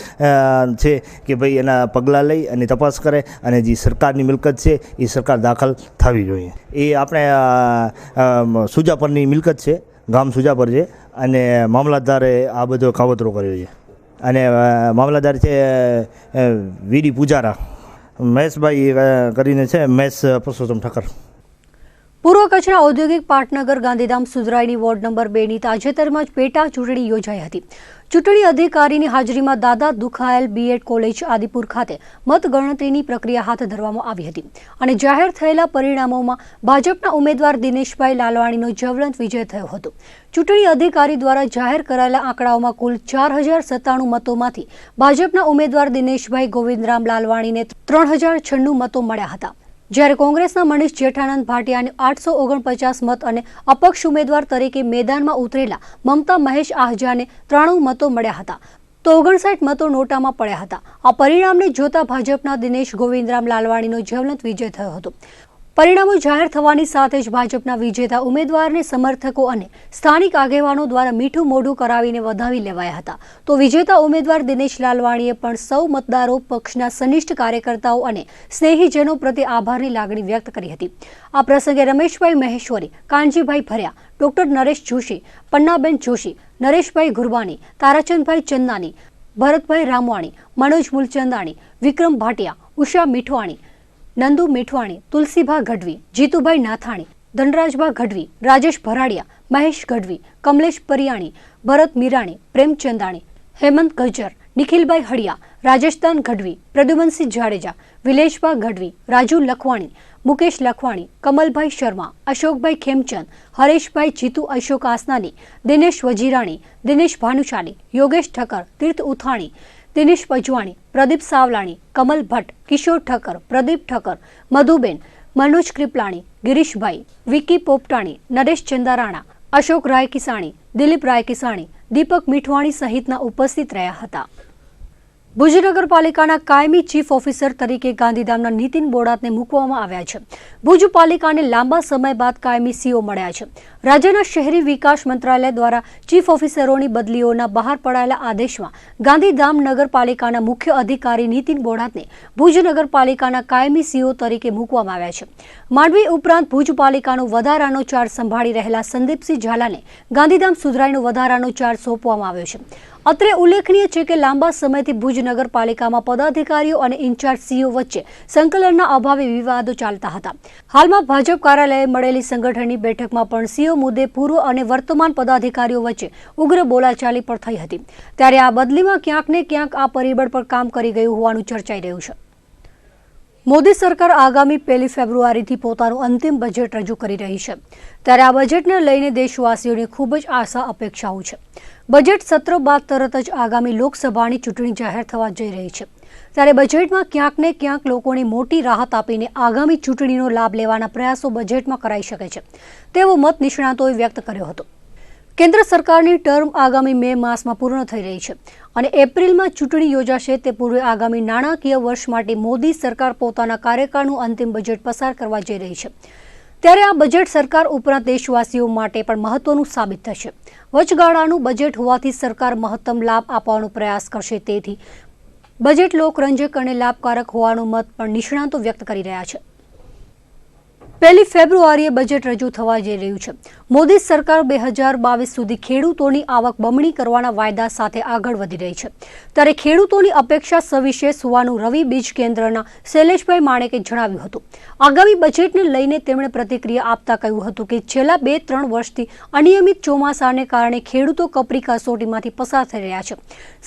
છે કે ભાઈ એના પગલાં લઈ અને તપાસ કરે અને જે સરકારની મિલકત છે એ સરકાર દાખલ થવી જોઈએ. એ આપણે સુજાપરની મિલકત છે, ગામ સુજાપર છે, અને મામલતદારે આ બધો કાવતરો કર્યો છે. અને મામલતદાર છે વીડી પૂજારા, મહેશભાઈ કરીને છે, મહેશ પુરુષોત્તમ ઠક્કર. પૂર્વ કચ્છના ઔદ્યોગિક પાટનગર ગાંધીધામ સુધરાઈની વોર્ડ નંબર 2ની તાજેતરમાં જ પેટા ચૂંટણી યોજાઈ હતી. ચૂંટણી અધિકારીની હાજરીમાં દાદા દુખાયેલ બીએડ કોલેજ આદિપુર ખાતે મતગણતરીની પ્રક્રિયા હાથ ધરવામાં આવી હતી અને જાહેર થયેલા પરિણામોમાં ભાજપના ઉમેદવાર દિનેશભાઈ લાલવાણીનો જ્વલંત વિજય થયો હતો. ચૂંટણી અધિકારી દ્વારા જાહેર કરાયેલા આંકડાઓમાં કુલ 4097 મતોમાંથી ભાજપના ઉમેદવાર દિનેશભાઈ ગોવિંદરામ લાલવાણીને 3096 મતો મળ્યા હતા, જ્યારે કોંગ્રેસના મનીષ જેઠાનંદ ભાટિયાને 849 મત અને અપક્ષ ઉમેદવાર તરીકે મેદાનમાં ઉતરેલા મમતા મહેશ આહજાને 93 મતો મળ્યા હતા, તો 59 મતો નોટામાં પડ્યા હતા. આ પરિણામને જોતા ભાજપના દિનેશ ગોવિંદરામ લાલવાણીનો જ્વલંત વિજય થયો હતો. પરિણામો જાહેર થવાની સાથે જ ભાજપના વિજેતા ઉમેદવારને સમર્થકો અને સ્થાનિક આગેવાનો દ્વારા મીઠું મોઢું કરાવીને વધાવી લેવાયા હતા. તો વિજેતા ઉમેદવાર દિનેશ લાલવાણીએ પણ સૌ મતદારો, પક્ષના સનિષ્ઠ કાર્યકર્તાઓ અને સ્નેહીજનો પ્રત્યે આભારની લાગણી વ્યક્ત કરી હતી. આ પ્રસંગે રમેશભાઈ મહેશ્વરી, કાનજીભાઈ ભર્યા, ડોક્ટર નરેશ જોશી, પન્નાબેન જોશી, નરેશભાઈ ગુરબાની, તારાચંદભાઈ ચંદાની, ભરતભાઈ રામવાણી, મનોજ મૂલચંદાણી, વિક્રમ ભાટિયા, ઉષા મીઠવાણી, નંદુ મીઠવાણી, તુલસીભા ગઢવી, જીતુભાઈ નાથાણી, ધનરાજભા ગઢવી, રાજેશ ભરાડિયા, મહેશ ગઢવી, કમલેશ પરિયાણી, ભરત મીરાણી, પ્રેમચંદાણી, હેમંત ગજર, નિખિલભાઈ હળિયા, રાજસ્થાન ગઢવી, પ્રદ્યુમનસિંહ જાડેજા, વિલેશભા ગઢવી, રાજુ લખવાણી, મુકેશ લખવાણી, કમલભાઈ શર્મા, અશોકભાઈ ખેમચંદ, હરેશભાઈ જીતુ, અશોક આસનાની, દિનેશ વજીરાણી, દિનેશ ભાનુશાલી, યોગેશ ઠક્કર, તીર્થ ઉથાણી, દિનેશ પજવાણી, પ્રદીપ સાવલાણી, કમલ ભટ્ટ, કિશોર ઠક્કર, પ્રદીપ ઠક્કર, મધુબેન, મનોજ કૃપલાણી, ગિરીશભાઈ, વિકી પોપટાણી, નરેશ ચંદારાણા, અશોક રાય કિસાણી, દિલીપ રાય કિસાણી, દીપક મીઠવાણી સહિતના ઉપસ્થિત રહ્યા હતા. ભુજ નગરપાલિકાના કાયમી ચીફ ઓફિસર તરીકે ગાંધીધામના નીતિન બોડાતને મૂકવામાં આવ્યા છે. ભુજ પાલિકાને લાંબા સમય બાદ કાયમી સીઓ મળ્યા છે. રાજ્યના શહેરી વિકાસ મંત્રાલય દ્વારા ચીફ ઓફિસરોની બદલીઓના બહાર પડાયેલા આદેશમાં ગાંધીધામ નગરપાલિકાના મુખ્ય અધિકારી નીતિન બોડાતને ભુજ નગરપાલિકાના કાયમી સીઓ તરીકે મૂકવામાં આવ્યા છે. માંડવી ઉપરાંત ભુજ પાલિકાનો વધારાનો ચાર્જ સંભાળી રહેલા સંદીપસિંહ ઝાલાને ગાંધીધામ સુધરાઈનો વધારાનો ચાર્જ સોંપવામાં આવ્યો છે. અત્રે ઉલ્લેખનીય છે કે લાંબા સમયથી ભુજ નગરપાલિકામાં પદાધિકારીઓ અને ઇન્ચાર્જ સીઓ વચ્ચે સંકલનના અભાવે વિવાદો ચાલતા હતા. હાલમાં ભાજપ કાર્યાલયે મળેલી સંગઠનની બેઠકમાં પણ સીઓ મુદ્દે પૂર્વ અને વર્તમાન પદાધિકારીઓ વચ્ચે ઉગ્ર બોલાચાલી પણ થઈ હતી. ત્યારે આ બદલીમાં ક્યાંક ને ક્યાંક આ પરિબળ પર કામ કરી ગયું હોવાનું ચર્ચાઈ રહ્યું છે. મોદી સરકાર આગામી 1 ફેબ્રુઆરીથી પોતાનું અંતિમ બજેટ રજૂ કરી રહી છે. ત્યારે આ બજેટને લઈને દેશવાસીઓની ખૂબ જ આશા અપેક્ષાઓ છે. બજેટ સત્ર બાદ તરત જ આગામી લોકસભાની ચૂંટણી જાહેર થવા જઈ રહી છે. ત્યારે બજેટમાં ક્યાંક ને ક્યાંક લોકોને મોટી રાહત આપીને આગામી ચૂંટણીનો લાભ લેવાના પ્રયાસો બજેટમાં કરાઈ શકે છે તેવો મત નિષ્ણાતોએ વ્યક્ત કર્યો હતો. કેન્દ્ર સરકારની ટર્મ આગામી મે માસમાં પૂર્ણ થઈ રહી છે અને એપ્રિલમાં ચૂંટણી યોજાશે. તે પૂર્વે આગામી નાણાકીય વર્ષ માટે મોદી સરકાર પોતાના કાર્યકાળનું અંતિમ બજેટ પસાર કરવા જઈ રહી છે. ત્યારે આ બજેટ સરકાર ઉપરાંત દેશવાસીઓ માટે પણ મહત્વનું સાબિત થશે. વચગાળાનું બજેટ હોવાથી સરકાર મહત્તમ લાભ આપવાનો પ્રયાસ કરશે. તેથી બજેટ લોકરંજક અને લાભકારક હોવાનો મત પણ નિષ્ણાતો વ્યક્ત કરી રહ્યા છે. 1 ફેબ્રુઆરીએ બજેટ રજૂ થવા જઈ રહ્યું છે. મોદી સરકાર 2022 સુધી ખેડૂતોની આવક બમણી કરવાના વાયદા સાથે આગળ વધી રહી છે. ત્યારે ખેડૂતોની અપેક્ષા સવિશેષ હોવાનું રવિ બીજ કેન્દ્રના શૈલેષભાઈ માણેકે જણાવ્યું હતું. આગામી બજેટને લઈને તેમણે પ્રતિક્રિયા આપતા કહ્યું હતું કે છેલ્લા 2-3 વર્ષથી અનિયમિત ચોમાસાને કારણે ખેડૂતો કપરી કસોટીમાંથી પસાર થઈ રહ્યા છે.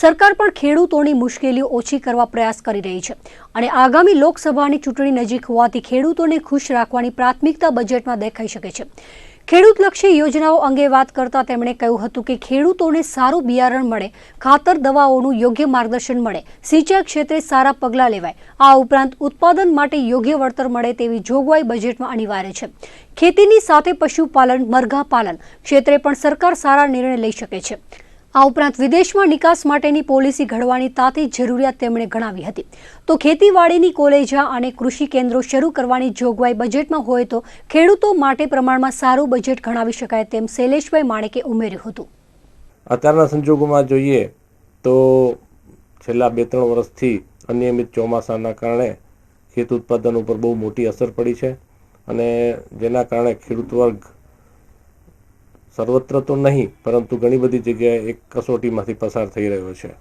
સરકાર પણ ખેડૂતોની મુશ્કેલીઓ ઓછી કરવા પ્રયાસ કરી રહી છે અને આગામી લોકસભાની ચૂંટણી નજીક હોવાથી ખેડૂતોને ખુશ રાખવાની પ્રાથમિકતા બજેટમાં દેખાઈ શકે છે. ખેડૂતલક્ષી યોજનાઓ અંગે વાત કરતા તેમણે કહ્યું હતું કે ખેડૂતોને સારું બિયારણ મળે, ખાતર દવાઓનું યોગ્ય માર્ગદર્શન મળે, સિંચાઈ ક્ષેત્રે સારા પગલાં લેવાય. આ ઉપરાંત ઉત્પાદન માટે યોગ્ય વળતર મળે તેવી જોગવાઈ બજેટમાં અનિવાર્ય છે. ખેતીની સાથે પશુપાલન, મરઘા પાલન ક્ષેત્રે પણ સરકાર સારા નિર્ણય લઈ શકે છે. આ ઉપરાંત વિદેશમાં નિકાસ માટેની પોલિસી ઘડવાની તાતી જરૂરિયાત તેમણે ગણાવી હતી. તો ખેતીવાડીની કોલેજા અને કૃષિ કેન્દ્રો શરૂ કરવાની જોગવાઈ બજેટમાં હોય તો ખેડૂતો માટે પ્રમાણમાં સારું બજેટ ગણાવી શકાય તેમ શૈલેષભાઈ માણેકે ઉમેર્યું હતું. અત્યારના સંજોગોમાં જોઈએ તો છેલ્લા 2-3 વર્ષથી અનિયમિત ચોમાસાના કારણે ખેત ઉત્પાદન ઉપર બહુ મોટી અસર પડી છે અને જેના કારણે ખેડૂત વર્ગ સર્વત્ર તો નહીં પરંતુ ઘણી બધી જગ્યાએ એક કસોટીમાંથી પસાર થઈ રહ્યો છે.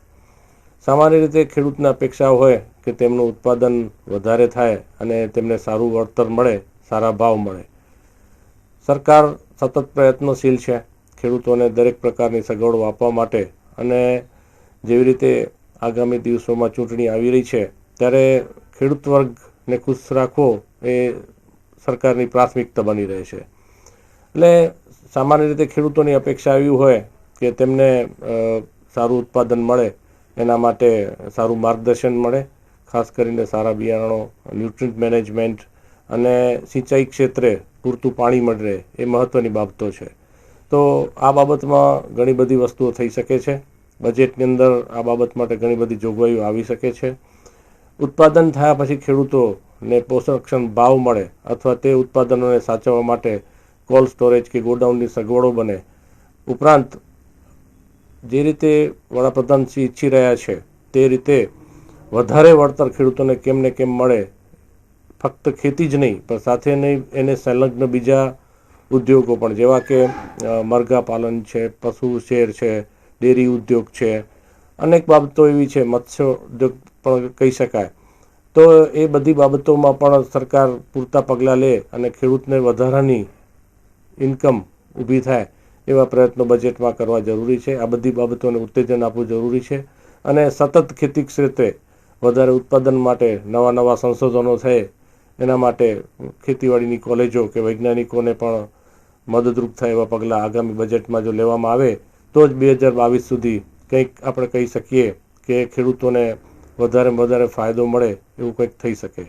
સામાન્ય રીતે ખેડૂતને અપેક્ષા હોય કે તેમનું ઉત્પાદન વધારે થાય અને તેમને સારું વળતર મળે, સારા ભાવ મળે. સરકાર સતત પ્રયત્નશીલ છે ખેડૂતોને દરેક પ્રકારની સગવડો આપવા માટે અને જેવી રીતે આગામી દિવસોમાં ચૂંટણી આવી રહી છે ત્યારે ખેડૂત વર્ગને ખુશ રાખવો એ સરકારની પ્રાથમિકતા બની રહે છે. એટલે સામાન્ય રીતે ખેડૂતોની અપેક્ષા એવી હોય કે તેમને સારું ઉત્પાદન મળે, એના માટે સારું માર્ગદર્શન મળે, ખાસ કરીને સારા બિયારણો, ન્યુટ્રિન્ટ મેનેજમેન્ટ અને સિંચાઈ ક્ષેત્રે પૂરતું પાણી મળે એ મહત્ત્વની બાબતો છે. તો આ બાબતમાં ઘણી બધી વસ્તુઓ થઈ શકે છે. બજેટની અંદર આ બાબત માટે ઘણી બધી જોગવાઈઓ આવી શકે છે. ઉત્પાદન થયા પછી ખેડૂતોને પોષણક્ષમ ભાવ મળે અથવા તે ઉત્પાદનોને સાચવવા માટે કોલ્ડ સ્ટોરેજ કે ગોડાઉનની સગવડો બને. ઉપરાંત જે રીતે વડાપ્રધાન શ્રી ઈચ્છી રહ્યા છે તે રીતે વધારે વળતર ખેડૂતોને કેમ ને કેમ મળે, ફક્ત ખેતી જ નહીં પણ સાથે નહીં એને સંલગ્ન બીજા ઉદ્યોગો પણ જેવા કે મરઘા પાલન છે, પશુ શેર છે, ડેરી ઉદ્યોગ છે, અનેક બાબતો એવી છે, મત્સ્ય ઉદ્યોગ પણ કહી શકાય. તો એ બધી બાબતોમાં પણ સરકાર પૂરતા પગલાં લે અને ખેડૂતને વધારાની ઇન્કમ ઊભી થાય એવા પ્રયત્નો બજેટમાં કરવા જરૂરી છે. આ બધી બાબતોને ઉત્તેજન આપવું જરૂરી છે અને સતત ખેતી ક્ષેત્રે વધારે ઉત્પાદન માટે નવા સંશોધનો થાય એના માટે ખેતીવાડીની કોલેજો કે વૈજ્ઞાનિકોને પણ મદદરૂપ થાય એવા પગલાં આગામી બજેટમાં જો લેવામાં આવે તો જ 2022 સુધી કંઈક આપણે કહી શકીએ કે ખેડૂતોને વધારે ફાયદો મળે એવું કંઈક થઈ શકે.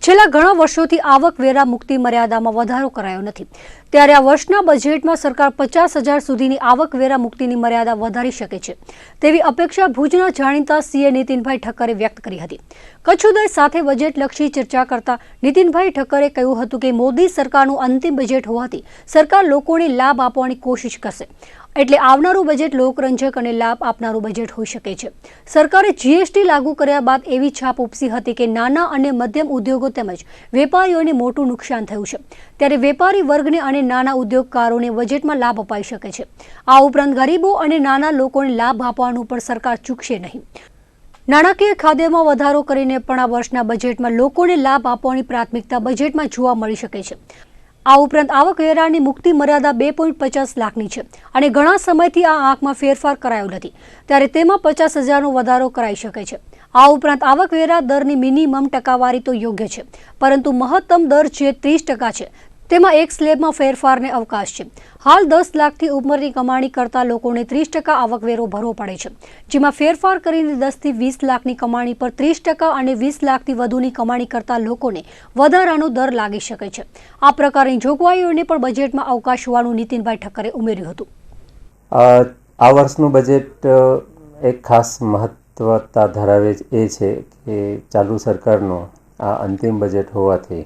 છેલ્લા ઘણા વર્ષોથી આવકવેરા મુક્તિ મર્યાદામાં વધારો કરાયો નથી, ત્યારે આ વર્ષના બજેટમાં સરકાર 50,000 સુધીની આવકવેરા મુક્તિની મર્યાદા વધારી શકે છે તેવી અપેક્ષા ભુજના જાણીતા સીએ નીતિનભાઈ ઠક્કરે વ્યક્ત કરી હતી. કચ્છ ઉદય સાથે બજેટલક્ષી ચર્ચા કરતા નીતિનભાઈ ઠક્કરે કહ્યું હતું કે મોદી સરકારનું અંતિમ બજેટ હોવાથી સરકાર લોકોને લાભ આપવાની કોશિશ કરશે, એટલે આવનારું બજેટ લોકરંજક અને લાભ આપનારું બજેટ હોઈ શકે છે. સરકારે જીએસટી લાગુ કર્યા બાદ એવી છાપ ઉપસી હતી કે નાના અને મધ્યમ ઉદ્યોગો તેમજ વેપારીઓને મોટું નુકસાન થયું છે, ત્યારે વેપારી વર્ગને અને નાના ઉદ્યોગકારોને બજેટમાં લાભ અપાઈ શકે છે. આ ઉપરાંત ગરીબો અને નાના લોકોને લાભ આપવાનું પણ સરકાર ચૂકશે નહીં. નાણાકીય ખાદ્યમાં વધારો કરીને પણ આ વર્ષના બજેટમાં લોકોને લાભ આપવાની પ્રાથમિકતા બજેટમાં જોવા મળી શકે છે. આ ઉપરાંત આવકવેરાની મુક્તિ મર્યાદા 2.50 લાખની છે અને ઘણા સમયથી આ આંકમાં ફેરફાર કરાયો નથી, ત્યારે તેમાં 50,000નો વધારો કરાઈ શકે છે. આ ઉપરાંત આવકવેરા દરની મિનિમમ ટકાવારી તો યોગ્ય છે, પરંતુ મહત્તમ દર જે 30% છે તેમાં એક સ્લેબમાં ફેરફારને અવકાશ છે. હાલ 10 લાખથી ઉપરની કમાણી કરતા લોકોને 30% આવકવેરો ભરવો પડે છે, જેમાં ફેરફાર કરીને 10 થી 20 લાખની કમાણી પર 30% અને 20 લાખથી વધુની કમાણી કરતા લોકોને વધારાનો દર લાગી શકે છે. આ પ્રકારની જોગવાઈઓને પણ બજેટમાં અવકાશ હોવાનું નીતિનભાઈ ઠક્કરે ઉમેર્યું હતું. આ વર્ષનું બજેટ એક ખાસ મહત્વતા ધરાવે એ છે કે ચાલુ સરકારનો આ અંતિમ બજેટ હોવાથી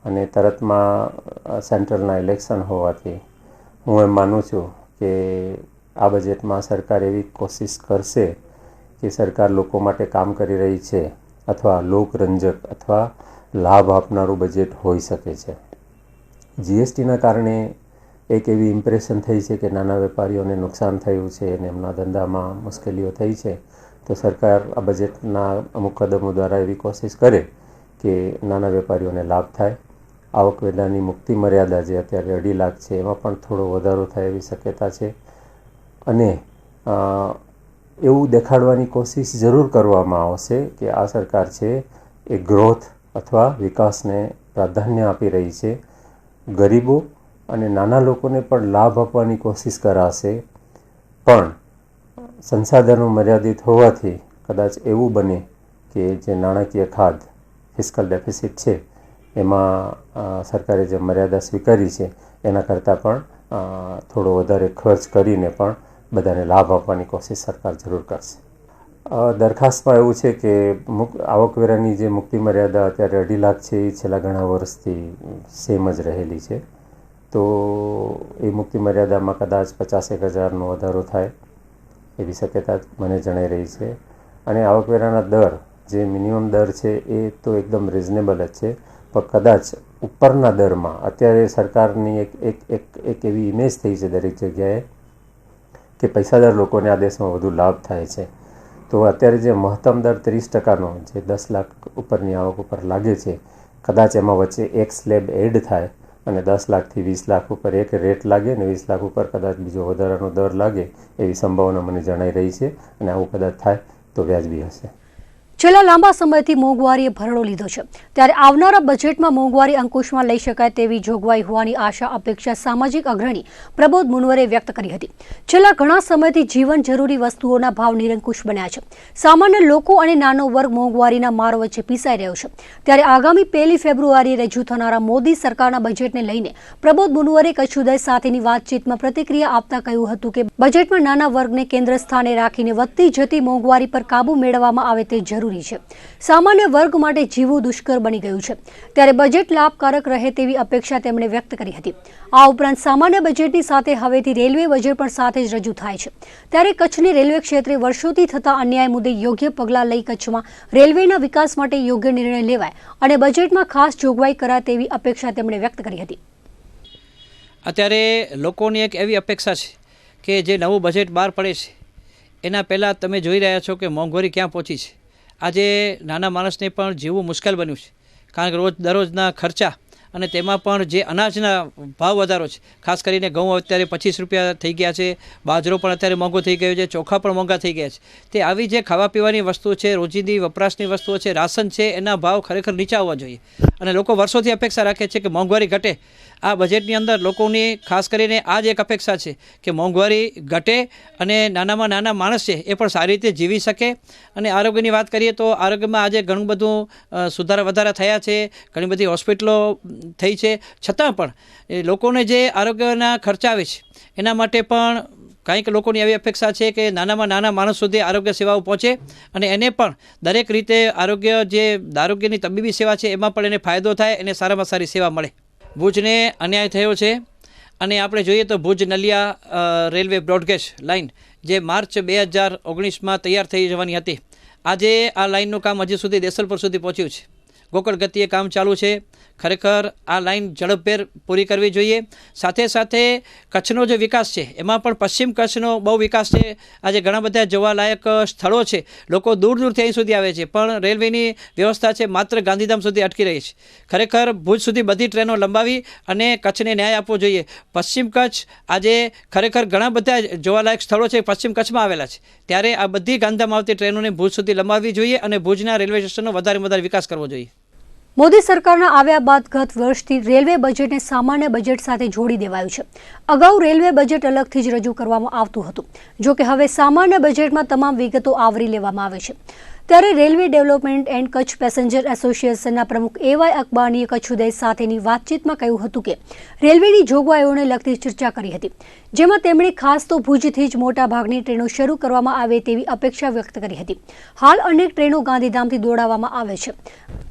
અને તરતમાં સેન્ટ્રલના ઇલેક્શન હોવાથી હું એમ માનું છું કે આ બજેટમાં સરકાર એવી કોશિશ કરશે કે સરકાર લોકો માટે કામ કરી રહી છે અથવા લોકરંજક અથવા લાભ આપનારું બજેટ હોઈ શકે છે. જીએસટીના કારણે એક એવી ઇમ્પ્રેશન થઈ છે કે નાના વેપારીઓને નુકસાન થયું છે અને એમના ધંધામાં મુશ્કેલીઓ થઈ છે, તો સરકાર આ બજેટના અમુક કદમો દ્વારા એવી કોશિશ કરે કે નાના વેપારીઓને લાભ થાય. આવકવેરાની મુક્તિ મર્યાદા જે અત્યારે 2.5 લાખ છે એમાં પણ થોડો વધારો થાય એવી શક્યતા છે અને એવું દેખાડવાની કોશિશ જરૂર કરવામાં આવશે કે આ સરકાર છે એ ગ્રોથ અથવા વિકાસને પ્રાધાન્ય આપી રહી છે. ગરીબો અને નાના લોકોને પણ લાભ આપવાની કોશિશ કરાશે, પણ સંસાધનો મર્યાદિત હોવાથી કદાચ એવું બને કે જે નાણાકીય ખાધ ફિસ્કલ ડેફિસિટ છે એમાં સરકારે જે મર્યાદા સ્વીકારી છે એના કરતાં પણ થોડો વધારે ખર્ચ કરીને પણ બધાને લાભ આપવાની કોશિશ સરકાર જરૂર કરશે. દરખાસ્તમાં એવું છે કે આવકવેરાની જે મુક્તિ મર્યાદા અત્યારે 2.5 લાખ છે એ છેલ્લા ઘણા વર્ષથી સેમ જ રહેલી છે. તો એ મુક્તિ મર્યાદામાં કદાચ 50,000નો વધારો થાય એવી શક્યતા મને જણાઈ રહી છે. અને આવકવેરાના દર જે મિનિમમ દર છે એ તો એકદમ રિઝનેબલ જ છે, પણ કદાચ ઉપરના દરમાં અત્યારે સરકારની એક એવી ઇમેજ થઈ છે દરેક જગ્યાએ કે પૈસાદાર લોકોને આ દેશમાં વધુ લાભ થાય છે. તો અત્યારે જે મહત્તમ દર 30%નો જે 10 લાખ ઉપરની આવક ઉપર લાગે છે, કદાચ એમાં વચ્ચે એક સ્લેબ એડ થાય અને 10 લાખથી 20 લાખ ઉપર એક રેટ લાગે અને 20 લાખ ઉપર કદાચ બીજો વધારાનો દર લાગે એવી સંભાવના મને જણાઈ રહી છે. અને આવું કદાચ થાય તો વ્યાજબી હશે. છેલ્લા લાંબા સમયથી મોંઘવારીએ ભરડો લીધો છે, ત્યારે આવનારા બજેટમાં મોંઘવારી અંકુશમાં લઈ શકાય તેવી જોગવાઈ હોવાની આશા અપેક્ષા સામાજિક અગ્રણી પ્રબોધ મુનવરે વ્યક્ત કરી હતી. છેલ્લા ઘણા સમયથી જીવન જરૂરી વસ્તુઓના ભાવ નિરંકુશ બન્યા છે. સામાન્ય લોકો અને નાનો વર્ગ મોંઘવારીના માર વચ્ચે પીસાઈ રહ્યો છે. ત્યારે આગામી 1 ફેબ્રુઆરીએ રજૂ થનારા મોદી સરકારના બજેટને લઈને પ્રબોધ મુનવરે કચ્છ ઉદય સાથેની વાતચીતમાં પ્રતિક્રિયા આપતા કહ્યું હતું કે બજેટમાં નાના વર્ગને કેન્દ્ર સ્થાને રાખીને વધતી જતી મોંઘવારી પર કાબુ મેળવવામાં આવે તે જરૂરી છે. સામાન્ય વર્ગ માટે જીવવું દુષ્કર બની ગયું છે, ત્યારે બજેટ લાભકારક રહે તેવી અપેક્ષા તેમણે વ્યક્ત કરી હતી. આ ઉપરાંત સામાન્ય બજેટની સાથે હવેથી રેલવે બજેટ પણ સાથે જ રજૂ થાય છે, ત્યારે કચ્છની રેલવે ક્ષેત્રે વર્ષોથી થતા અન્યાય મુદ્દે યોગ્ય પગલાં લઈ કચ્છમાં રેલવેના વિકાસ માટે યોગ્ય નિર્ણય લેવાય અને બજેટમાં ખાસ જોગવાઈ કરાય તેવી અપેક્ષા તેમણે વ્યક્ત કરી હતી. અત્યારે લોકોની એક એવી અપેક્ષા છે કે જે નવું બજેટ બહાર પડે છે એના પહેલાં તમે જોઈ રહ્યા છો કે મોંઘવારી ક્યાં પહોંચી છે. આજે નાના માણસને પણ જીવવું મુશ્કેલ બન્યું છે, કારણ કે રોજ દરરોજના ખર્ચા અને તેમાં પણ જે અનાજના ભાવ વધારો છે, ખાસ કરીને ઘઉં અત્યારે 25 રૂપિયા થઈ ગયા છે, બાજરો પણ અત્યારે મોંઘો થઈ ગયો છે, ચોખા પણ મોંઘા થઈ ગયા છે. તે આવી જે ખાવા પીવાની વસ્તુઓ છે, રોજિંદી વપરાશની વસ્તુઓ છે, રાશન છે, એના ભાવ ખરેખર નીચા હોવા જોઈએ. અને લોકો વર્ષોથી અપેક્ષા રાખે છે કે મોંઘવારી ઘટે. આ બજેટની અંદર લોકોની ખાસ કરીને આ જ એક અપેક્ષા છે કે મોંઘવારી ઘટે અને નાનામાં નાના માણસ છે એ પણ સારી રીતે જીવી શકે. અને આરોગ્યની વાત કરીએ તો આરોગ્યમાં આજે ઘણું બધું સુધારા વધારા થયા છે, ઘણી બધી હોસ્પિટલો થઈ છે, છતાં પણ એ લોકોને જે આરોગ્યના ખર્ચા આવે છે એના માટે પણ કંઈક લોકોની એવી અપેક્ષા છે કે નાનામાં નાના માણસ સુધી આરોગ્ય સેવાઓ પહોંચે અને એને પણ દરેક રીતે આરોગ્યની તબીબી સેવા છે એમાં પણ એને ફાયદો થાય, એને સારામાં સારી સેવા મળે. ભુજને અન્યાય થયો છે અને આપણે જોઈએ તો Bhuj Naliya railway broad gauge line જે માર્ચ 2019માં તૈયાર થઈ જવાની હતી, આજે આ લાઇનનું કામ હજી સુધી દેસલપુર સુધી પહોંચ્યું છે. ગોકળ ગતિએ કામ ચાલુ છે. ખરેખર આ લાઇન ઝડપભેર પૂરી કરવી જોઈએ. સાથે સાથે કચ્છનો જે વિકાસ છે એમાં પણ પશ્ચિમ કચ્છનો બહુ વિકાસ છે. આજે ઘણા બધા જોવાલાયક સ્થળો છે, લોકો દૂર દૂરથી અહીં સુધી આવે છે, પણ રેલવેની વ્યવસ્થા છે માત્ર ગાંધીધામ સુધી અટકી રહી છે. ખરેખર ભુજ સુધી બધી ટ્રેનો લંબાવી અને કચ્છને ન્યાય આપવો જોઈએ. પશ્ચિમ કચ્છ આજે ખરેખર ઘણા બધા જોવાલાયક સ્થળો છે પશ્ચિમ કચ્છમાં આવેલા છે, ત્યારે આ બધી ગાંધીધામ આવતી ટ્રેનોને ભુજ સુધી લંબાવવી જોઈએ અને ભુજના રેલવે સ્ટેશનનો વધારે વિકાસ કરવો જોઈએ. મોદી સરકારના આવ્યા બાદ ગત વર્ષથી રેલવે બજેટને સામાન્ય બજેટ સાથે જોડી દેવાયું છે. અગાઉ રેલવે બજેટ અલગથી જ રજૂ કરવામાં આવતું હતું, જો કે હવે સામાન્ય બજેટમાં તમામ વિગતો આવરી લેવામાં આવે છે. ત્યારે railway development and Kutch passenger એસોસિએશનના પ્રમુખ એવાય અકબાણીએ કચ્છ ઉદય સાથેની વાતચીતમાં કહ્યું હતું કે રેલવેની જોગવાઈઓને લગતી ચર્ચા કરી હતી, જેમાં તેમણે ખાસ તો ભુજથી જ મોટાભાગની ટ્રેનો શરૂ કરવામાં આવે તેવી અપેક્ષા વ્યક્ત કરી હતી. હાલ અનેક ટ્રેનો ગાંધીધામથી દોડાવવામાં આવે છે.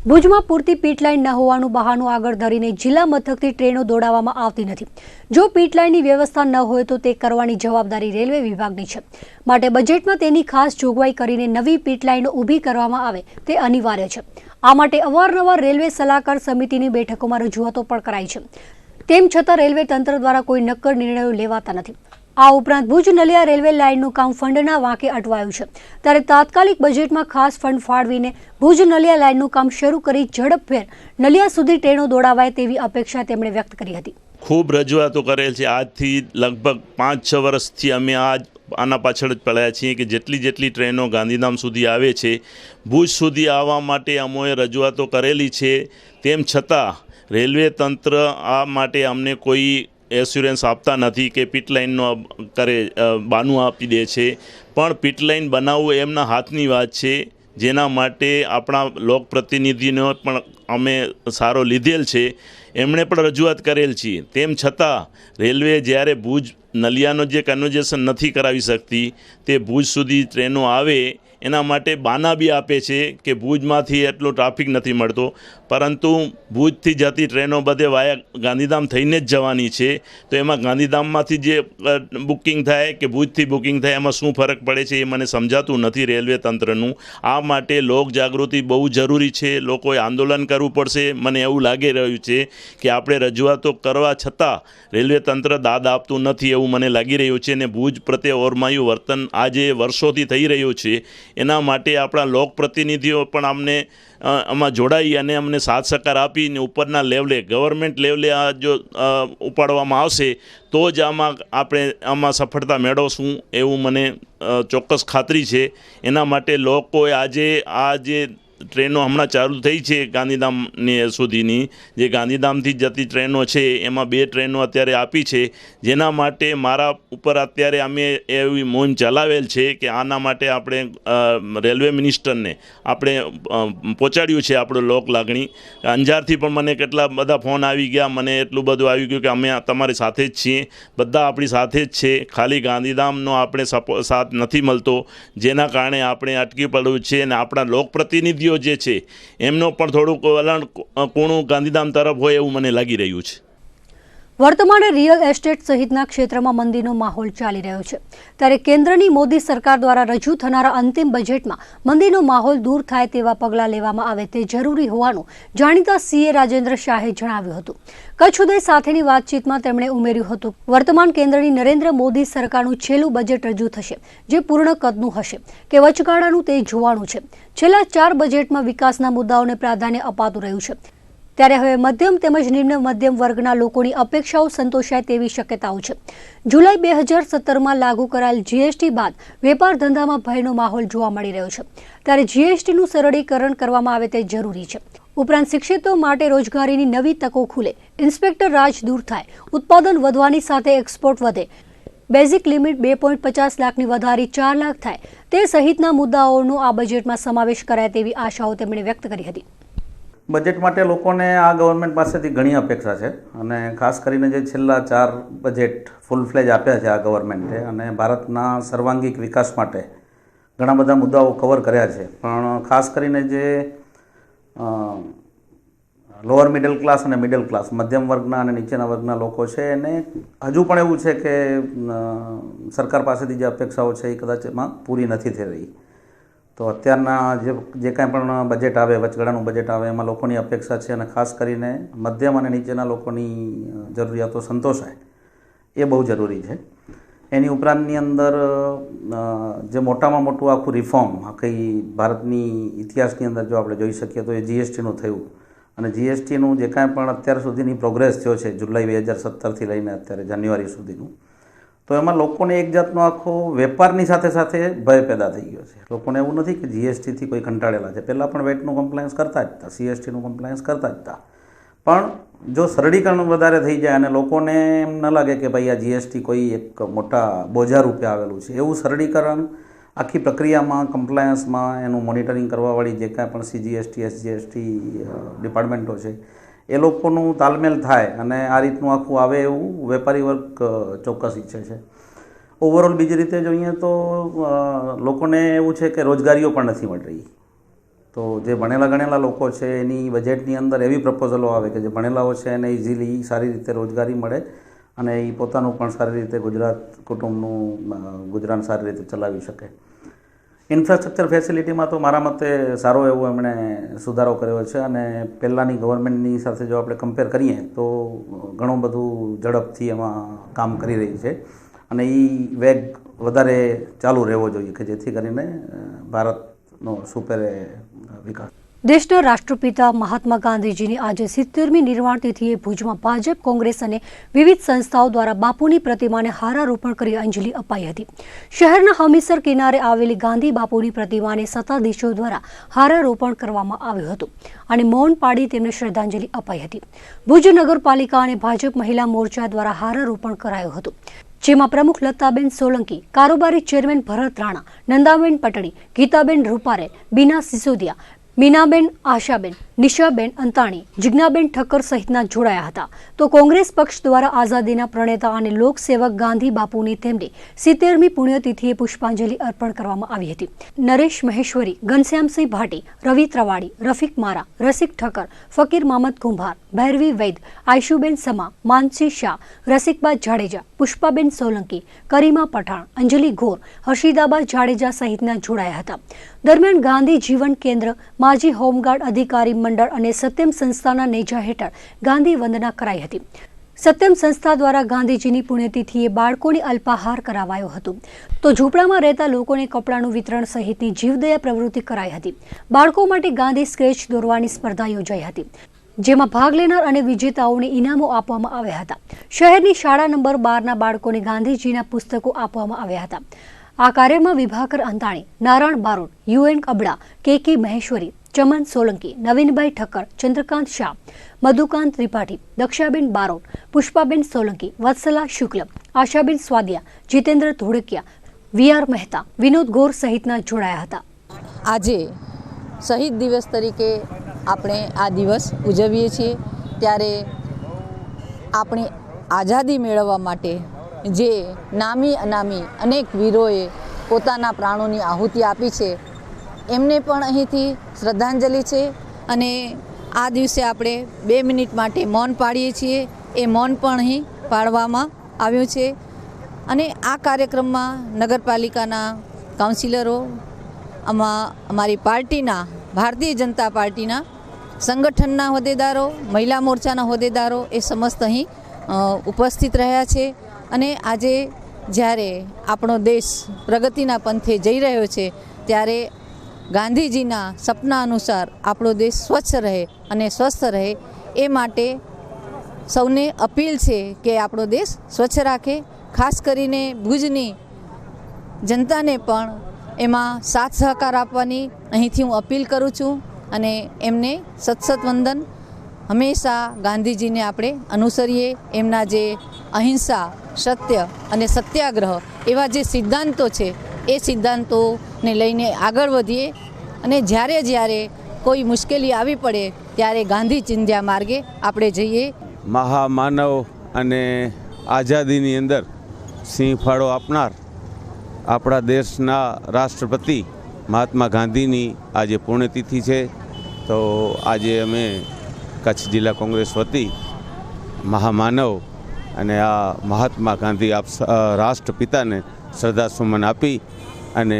ભુજમાં પૂરતી પીટલાઇન ન હોવાનું બહાનું આગળ ધરીને જિલ્લા મથકથી ટ્રેનો દોડાવવામાં આવતી નથી. જો પીટલાઇનની વ્યવસ્થા ન હોય તો તે કરવાની જવાબદારી રેલવે વિભાગની છે, માટે બજેટમાં તેની ખાસ જોગવાઈ કરીને નવી પીટલાઇનો ઊભી કરવામાં આવે તે અનિવાર્ય છે. આ માટે અવારનવાર રેલવે સલાહકાર સમિતિની બેઠકોમાં રજૂઆતો પણ કરાઈ છે. તેમ છતાં રેલવે તંત્ર દ્વારા કોઈ નક્કર નિર્ણયો લેવાતા નથી. આ ઉપરાંત ભુજ નલિયા રેલવે લાઇનનું કામ ફંડના વાંકે અટવાયું છે, ત્યારે તાત્કાલિક બજેટમાં ખાસ ફંડ ફાળવીને ભુજ નલિયા લાઇનનું કામ શરૂ કરી ઝડપભેર નલિયા સુધી ટ્રેનો દોડાવાય તેવી અપેક્ષા તેમણે વ્યક્ત કરી હતી. ખૂબ રજૂઆતો કરેલ છે. આજથી લગભગ 5-6 વર્ષથી અમે આના પાછળ જ પડ્યા છીએ કે જેટલી ટ્રેનો ગાંધીધામ સુધી આવે છે, ભુજ સુધી આવવા માટે અમોએ રજૂઆતો કરેલી છે. તેમ છતાં રેલવે તંત્ર આ માટે અમને કોઈ એસ્યુરન્સ આપતા નથી કે પીટ લાઇનનો બાનું આપી દે છે, પણ પીટ લાઇન બનાવવું એમના હાથની વાત છે, જેના માટે આપણા લોકપ્રતિનિધિનો પણ અમે સારો લીધેલ છે, એમણે પણ રજૂઆત કરેલ છે. તેમ છતાં રેલવે જ્યારે ભુજ નલિયાનો જે કન્વર્જેશન નથી કરાવી શકતી તે ભુજ સુધી ટ્રેનો આવે એના માટે બાના બી આપે છે કે ભુજમાંથી એટલો ટ્રાફિક નથી મળતો, પરંતુ ભુજથી જતી ટ્રેનો બધે વાયા ગાંધીધામ થઈને જ જવાની છે. તો એમાં ગાંધીધામમાંથી જે બુકિંગ થાય કે ભુજથી બુકિંગ થાય એમાં શું ફરક પડે છે એ મને સમજાતું નથી રેલવે તંત્રનું. આ માટે લોક જાગૃતિ બહુ જરૂરી છે, લોકોએ આંદોલન કરવું પડશે. મને એવું લાગી રહ્યું છે કે આપણે રજૂઆતો કરવા છતાં રેલવે તંત્ર દાદ આપતું નથી એવું મને લાગી રહ્યું છે, અને ભુજ પ્રત્યે ઓરમાયું વર્તન આજે વર્ષોથી થઈ રહ્યું છે. એના માટે આપણા લોકપ્રતિનિધિઓ પણ અમને આમાં જોડાઈ અને અમને સાથ સહકાર આપીને ઉપરના લેવલે ગવર્મેન્ટ લેવલે આ જો ઉપાડવામાં આવશે તો જ આમાં સફળતા મેળવશું એવું મને ચોક્કસ ખાતરી છે. એના માટે લોકોએ આજે આ જે ટ્રેનો હમણાં ચાલુ થઈ છે ગાંધીધામની સુધીની, જે ગાંધીધામથી જતી ટ્રેનો છે એમાં 2 ટ્રેનો અત્યારે આપી છે, જેના માટે મારા ઉપર અત્યારે અમે એવી મુહિમ ચલાવેલ છે કે આના માટે આપણે રેલવે મિનિસ્ટરને આપણે પહોંચાડ્યું છે આપણું લોક લાગણી. અંજારથી પણ મને કેટલા બધા ફોન આવી ગયા, મને એટલું બધું આવી ગયું કે અમે તમારી સાથે જ છીએ, બધા આપણી સાથે જ છે, ખાલી ગાંધીધામનો આપણે સાથ નથી મળતો, જેના કારણે આપણે અટકી પડવું છે. અને આપણા લોકપ્રતિનિધિઓ જે છે એમનો પણ થોડુંક વલણ કોણું ગાંધીધામ તરફ હોય એવું મને લાગી રહ્યું છે. વર્તમાને રિયલ એસ્ટેટ સહિતના ક્ષેત્રમાં મંદીનો માહોલ ચાલી રહ્યો છે, ત્યારે કેન્દ્રની મોદી સરકાર દ્વારા રજૂ થનારા અંતિમ બજેટમાં મંદીનો માહોલ દૂર થાય તેવા પગલાં લેવામાં આવે તે જરૂરી હોવાનું જાણીતા સીએ રાજેન્દ્ર શાહે જણાવ્યું હતું. કચ્છ ઉદય સાથેની વાતચીતમાં તેમણે ઉમેર્યું હતું, વર્તમાન કેન્દ્રની નરેન્દ્ર મોદી સરકારનું છેલ્લું બજેટ રજૂ થશે જે પૂર્ણ કદનું હશે કે વચગાળાનું તે જોવાનું છે. છેલ્લા 4 બજેટમાં વિકાસના મુદ્દાઓને પ્રાધાન્ય અપાતું રહ્યું છે, ત્યારે હવે મધ્યમ તેમજ નિમ્ન મધ્યમ વર્ગના લોકોની અપેક્ષાઓ સંતોષાય તેવી શક્યતાઓ છે. જુલાઈ 2017માં લાગુ કરાયેલ જીએસટી બાદ વેપાર ધંધામાં ભયનો માહોલ જોવા મળી રહ્યો છે, ત્યારે જીએસટીનું સરળીકરણ કરવામાં આવે તે જરૂરી છે. ઉપરાંત શિક્ષિતો માટે રોજગારીની નવી તકો ખુલે, ઇન્સ્પેક્ટર રાજ દૂર થાય, ઉત્પાદન વધવાની સાથે એક્સપોર્ટ વધે, બેઝિક લિમિટ 2.50 લાખની વધારી 4 લાખ થાય, તે સહિતના મુદ્દાઓનો આ બજેટમાં સમાવેશ કરાય તેવી આશાઓ તેમણે વ્યક્ત કરી હતી. બજેટ માટે લોકોને આ ગવર્મેન્ટ પાસેથી ઘણી અપેક્ષા છે, અને ખાસ કરીને જે છેલ્લા 4 બજેટ ફૂલ ફ્લેજ આપ્યા છે આ ગવર્મેન્ટે, અને ભારતના સર્વાંગીક વિકાસ માટે ઘણા બધા મુદ્દાઓ કવર કર્યા છે. પણ ખાસ કરીને જે લોઅર મિડલ ક્લાસ અને મિડલ ક્લાસ, મધ્યમ વર્ગના અને નીચેના વર્ગના લોકો છે, એને હજુ પણ એવું છે કે સરકાર પાસેથી જે અપેક્ષાઓ છે એ કદાચ એમાં પૂરી નથી થઈ રહી. તો અત્યારના જે કાંઈ પણ બજેટ આવે, વચગાળાનું બજેટ આવે, એમાં લોકોની અપેક્ષા છે, અને ખાસ કરીને મધ્યમ અને નીચેના લોકોની જરૂરિયાતો સંતોષાય એ બહુ જરૂરી છે. એની ઉપરાંતની અંદર જે મોટામાં મોટું આખું રિફોર્મ આખી ભારતની ઇતિહાસની અંદર જો આપણે જોઈ શકીએ તો એ જીએસટીનું થયું, અને જીએસટીનું જે કાંઈ પણ અત્યાર સુધીની પ્રોગ્રેસ થયો છે જુલાઈ 2017થી લઈને અત્યારે જાન્યુઆરી સુધીનું, તો એમાં લોકોને એક જાતનો આખો વેપારની સાથે સાથે ભય પેદા થઈ ગયો છે. લોકોને એવું નથી કે જીએસટીથી કોઈ કંટાળેલા છે, પહેલાં પણ વેટનું કમ્પ્લાયન્સ કરતા જ હતા, સીએસટીનું કમ્પ્લાયન્સ કરતા જ હતા, પણ જો સરળીકરણ વધારે થઈ જાય અને લોકોને એમ ન લાગે કે ભાઈ આ જીએસટી કોઈ એક મોટા બોજા રૂપે આવેલું છે, એવું સરળીકરણ આખી પ્રક્રિયામાં, કમ્પ્લાયન્સમાં એનું મોનિટરિંગ કરવાવાળી જે કાંઈ પણ સીજીએસટી, એસજીએસટી ડિપાર્ટમેન્ટો છે એ લોકોનું તાલમેલ થાય અને આ રીતનું આખું આવે એવું વેપારી વર્ગ ચોક્કસ ઈચ્છે છે. ઓવરઓલ બીજી રીતે જોઈએ તો લોકોને એવું છે કે રોજગારીઓ પણ નથી મળી રહી. તો જે ભણેલા ગણેલા લોકો છે એની બજેટની અંદર એવી પ્રપોઝલો આવે કે જે ભણેલાઓ છે એને ઇઝીલી સારી રીતે રોજગારી મળે અને એ પોતાનું પણ સારી રીતે કુટુંબનું ગુજરાન સારી રીતે ચલાવી શકે. ઇન્ફ્રાસ્ટ્રક્ચર ફેસિલિટીમાં તો મારા મતે સારો એવો એમણે સુધારો કર્યો છે, અને પહેલાંની ગવર્મેન્ટની સાથે જો આપણે કમ્પેર કરીએ તો ઘણું બધું ઝડપથી એમાં કામ કરી રહી છે, અને એ વેગ વધારે ચાલુ રહેવો જોઈએ કે જેથી કરીને ભારતનો સુપેરે વિકાસ. દેશના રાષ્ટ્રપિતા મહાત્મા ગાંધીજીની આજે 70મી નિર્વાણ તિથિએ ભુજમાં ભાજપ, કોંગ્રેસ અને વિવિધ સંસ્થાઓ દ્વારા બાપુની પ્રતિમાને હારારોપણ કરી અંજલિ અપાઈ હતી. શહેરના હમીરસર કિનારે આવેલી ગાંધી બાપુની પ્રતિમાને સત્તાધીશો દ્વારા હારારોપણ કરવામાં આવ્યું હતું અને મૌન પાડી તેમને શ્રદ્ધાંજલિ અપાઈ હતી. ભુજ નગરપાલિકા અને ભાજપ મહિલા મોરચા દ્વારા હારારોપણ કરાયું હતું, જેમાં પ્રમુખ લતાબેન સોલંકી, કારોબારી ચેરમેન ભરત રાણા, નંદાબેન પટણી, ગીતાબેન રૂપારે, બીના સિસોદિયા, મીનાબેન આશાબેન, નિશાબેન અંતાણી, જિજ્ઞાબેન ઠક્કર સહિતના જોડાયા હતા. તો કોંગ્રેસ પક્ષ દ્વારા આઝાદીના પ્રણેતા અને લોકસેવક ગાંધી બાપુની તેમની 70મી પુણ્યતિથિએ પુષ્પાંજલિ અર્પણ કરવામાં આવી હતી. નરેશ મહેશ્વરી, ઘનશ્યામસિંહ ભાટી, રવિ ત્રવાડી, રફીક મારા, રસિક ઠક્કર, ફકીર મામદ કુંભાર, ભૈરવી વૈદ, આયશુબેન સમા, માનસી શાહ, રસિકબા જાડેજા, પુષ્પાબેન સોલંકી, કરીમા પઠાણ, અંજલિ ઘોર, હર્ષિદાબા જાડેજા સહિતના જોડાયા હતા. દરમિયાન ગાંધી જીવન કેન્દ્ર, માજી હોમગાર્ડ અધિકારી મંડળ અને સત્યમ સંસ્થાના નેજા હેઠળ ગાંધી વંદના કરાઈ હતી. સત્યમ સંસ્થા દ્વારા ગાંધીજીની પુણ્યતિથિએ બાળકોને અલ્પાહાર કરાવાયો હતો, તો ઝૂંપડામાં રહેતા લોકોને કપડાનું વિતરણ સહિતની જીવદયા પ્રવૃત્તિ કરાઈ હતી. બાળકો માટે ગાંધી સ્કેચ દોરવાની સ્પર્ધા યોજાઈ હતી, જેમાં ભાગ લેનાર અને વિજેતાઓને ઇનામો આપવામાં આવ્યા હતા. શહેરની શાળા નંબર 12ના બાળકોને ગાંધીજીના પુસ્તકો આપવામાં આવ્યા હતા. આ કાર્યમાં વિભાકર અંતાણી, નારાયણ બારોટ, યુએન અબડા, કે મહેશ્વરી, ચમન સોલંકી, નવીનભાઈ ઠક્કર, ચંદ્રકાંત શાહ, મધુકાંત ત્રિપાઠી, દક્ષાબેન બારોટ, પુષ્પાબેન સોલંકી, વત્સલા શુક્લ, આશાબેન સ્વાદિયા, જીતેન્દ્ર ધોળકિયા, વીઆર મહેતા, વિનોદ ગોર સહિતના જોડાયા હતા. આજે શહીદ દિવસ તરીકે આપણે આ દિવસ ઉજવીએ છીએ, ત્યારે આપણી આઝાદી મેળવવા માટે જે નામી અનામી અનેક વીરોએ પોતાના પ્રાણોની આહુતિ આપી છે, એમને પણ અહીંથી શ્રદ્ધાંજલિ છે. અને આ દિવસે આપણે 2 મિનિટ માટે મૌન પાડીએ છીએ. એ મૌન પણ અહીં પાડવામાં આવ્યું છે. અને આ કાર્યક્રમમાં નગરપાલિકાના કાઉન્સિલરો, અમારી પાર્ટીના, ભારતીય જનતા પાર્ટીના સંગઠનના હોદ્દેદારો, મહિલા મોરચાના હોદ્દેદારો એ સમસ્ત અહીં ઉપસ્થિત રહ્યા છે. અને આજે જ્યારે આપણો દેશ પ્રગતિના પંથે જઈ રહ્યો છે, ત્યારે ગાંધીજીના સપના અનુસાર આપણો દેશ સ્વચ્છ રહે અને સ્વસ્થ રહે, એ માટે સૌને અપીલ છે કે આપણો દેશ સ્વચ્છ રાખે. ખાસ કરીને ભુજની જનતાને પણ એમાં સાથ સહકાર આપવાની અહીંથી હું અપીલ કરું છું. અને એમને સતસત વંદન. હંમેશા ગાંધીજીને આપણે અનુસરીએ. એમના જે અહિંસા, સત્ય અને સત્યાગ્રહ એવા જે સિદ્ધાંતો છે, એ સિદ્ધાંતોને લઈને આગળ વધીએ. અને જ્યારે જ્યારે કોઈ મુશ્કેલી આવી પડે ત્યારે ગાંધી ચિંધ્યા માર્ગે આપણે જઈએ. મહામાનવ અને આઝાદીની અંદર સિંહ ફાળો આપનાર આપણા દેશના રાષ્ટ્રપતિ મહાત્મા ગાંધીની આજે પુણ્યતિથિ છે. તો આજે અમે કચ્છ જિલ્લા કોંગ્રેસ વતી મહામાનવ અને આ મહાત્મા ગાંધી રાષ્ટ્રપિતાને શ્રદ્ધાસુમન આપી અને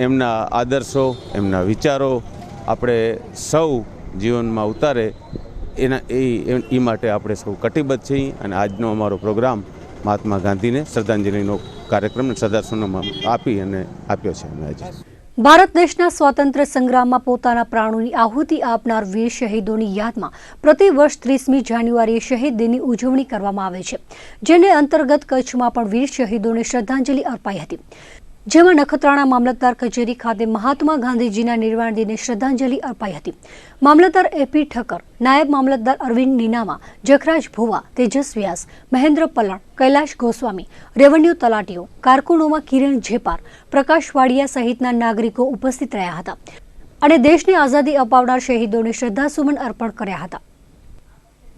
એમના આદર્શો, એમના વિચારો આપણે સૌ જીવનમાં ઉતારે એ માટે આપણે સૌ કટિબદ્ધ છીએ. અને આજનો અમારો પ્રોગ્રામ મહાત્મા ગાંધીને શ્રદ્ધાંજલિનો કાર્યક્રમ શ્રદ્ધાસુમન આપી અને આપ્યો છે અમે આજે. ભારત દેશના સ્વાતંત્ર્ય સંગ્રામમાં પોતાના પ્રાણોની આહુતિ આપનાર વીર શહીદોની યાદમાં પ્રતિવર્ષ 30મી જાન્યુઆરીએ શહીદ દિનની ઉજવણી કરવામાં આવે છે, જેને અંતર્ગત કચ્છમાં પણ વીર શહીદોને શ્રદ્ધાંજલિ અર્પાઈ હતી. જેમાં નખત્રાણા મામલતદાર કચેરી ખાતે મહાત્મા ગાંધીજીના નિર્વાણ દિને શ્રદ્ધાંજલિ અર્પાઈ હતી. મામલતદાર એપી ઠક્કર, નાયબ મામલતદાર અરવિંદ નીનામા, જખરાજ ભુવા, તેજસ વ્યાસ, મહેન્દ્ર પલણ, કૈલાશ ગોસ્વામી, રેવન્યુ તલાટીઓ, કારકુનોમાં કિરણ ઝેપાર, પ્રકાશ વાડિયા સહિતના નાગરિકો ઉપસ્થિત રહ્યા હતા અને દેશની આઝાદી અપાવનાર શહીદોને શ્રદ્ધાસુમન અર્પણ કર્યા હતા.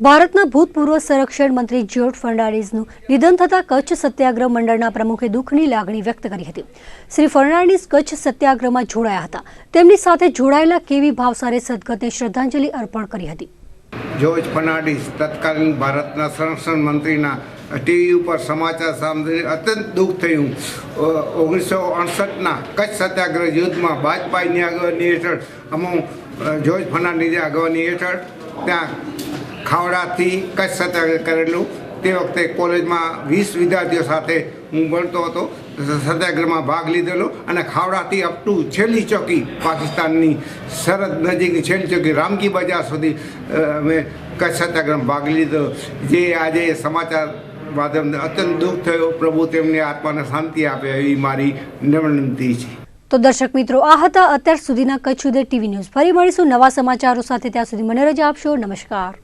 ભારતના ભૂતપૂર્વ સંરક્ષણ મંત્રી જ્યોર્જ ફર્નાન્ડીસનું નિધન થતાં કચ્છ સત્યાગ્રહ મંડળના પ્રમુખે દુઃખની લાગણી વ્યક્ત કરી હતી. શ્રી ફર્નાન્ડીસ કચ્છ સત્યાગ્રહમાં જોડાયા હતા. તેમની સાથે જોડાયેલા કેવી ભાવસારે સદગતને શ્રદ્ધાંજલિ અર્પણ કરી હતી. જ્યોર્જ ફર્નાન્ડીસ તત્કાલીન ભારતના સંરક્ષણ મંત્રીના ટીવી ઉપર સમાચાર સાંભળી અત્યંત દુઃખ થયું. 1968ના કચ્છ સત્યાગ્રહ યુદ્ધમાં વાજપેયીની આગેવાની હેઠળ જ્યોર્જ ફર્નાન્ડીસની આગેવાની હેઠળ ત્યાં ખાવડાથી કચ્છ સત્યાગ્રહ કરેલું. તે વખતે કોલેજમાં 20 વિદ્યાર્થીઓ સાથે હું ભણતો હતો. સત્યાગ્રહમાં ભાગ લીધેલો અને ખાવડાથી અપ ટુ છેલ્લી ચોકી પાકિસ્તાનની સરહદ નજીકની છેલ્લી ચોકી રામકી બજાર સુધી અમે કચ્છ સત્યાગ્રહમાં ભાગ લીધો. જે આજે સમાચાર માધ્યમને અત્યંત દુઃખ થયો. પ્રભુ તેમની આત્માને શાંતિ આપે એવી મારી વિનંતી છે. તો દર્શક મિત્રો, આ હતા અત્યાર સુધીના કચ્છ ઉદય ટીવી ન્યૂઝ. ફરી મળીશું નવા સમાચારો સાથે. ત્યાં સુધી મને રજા આપશો. નમસ્કાર.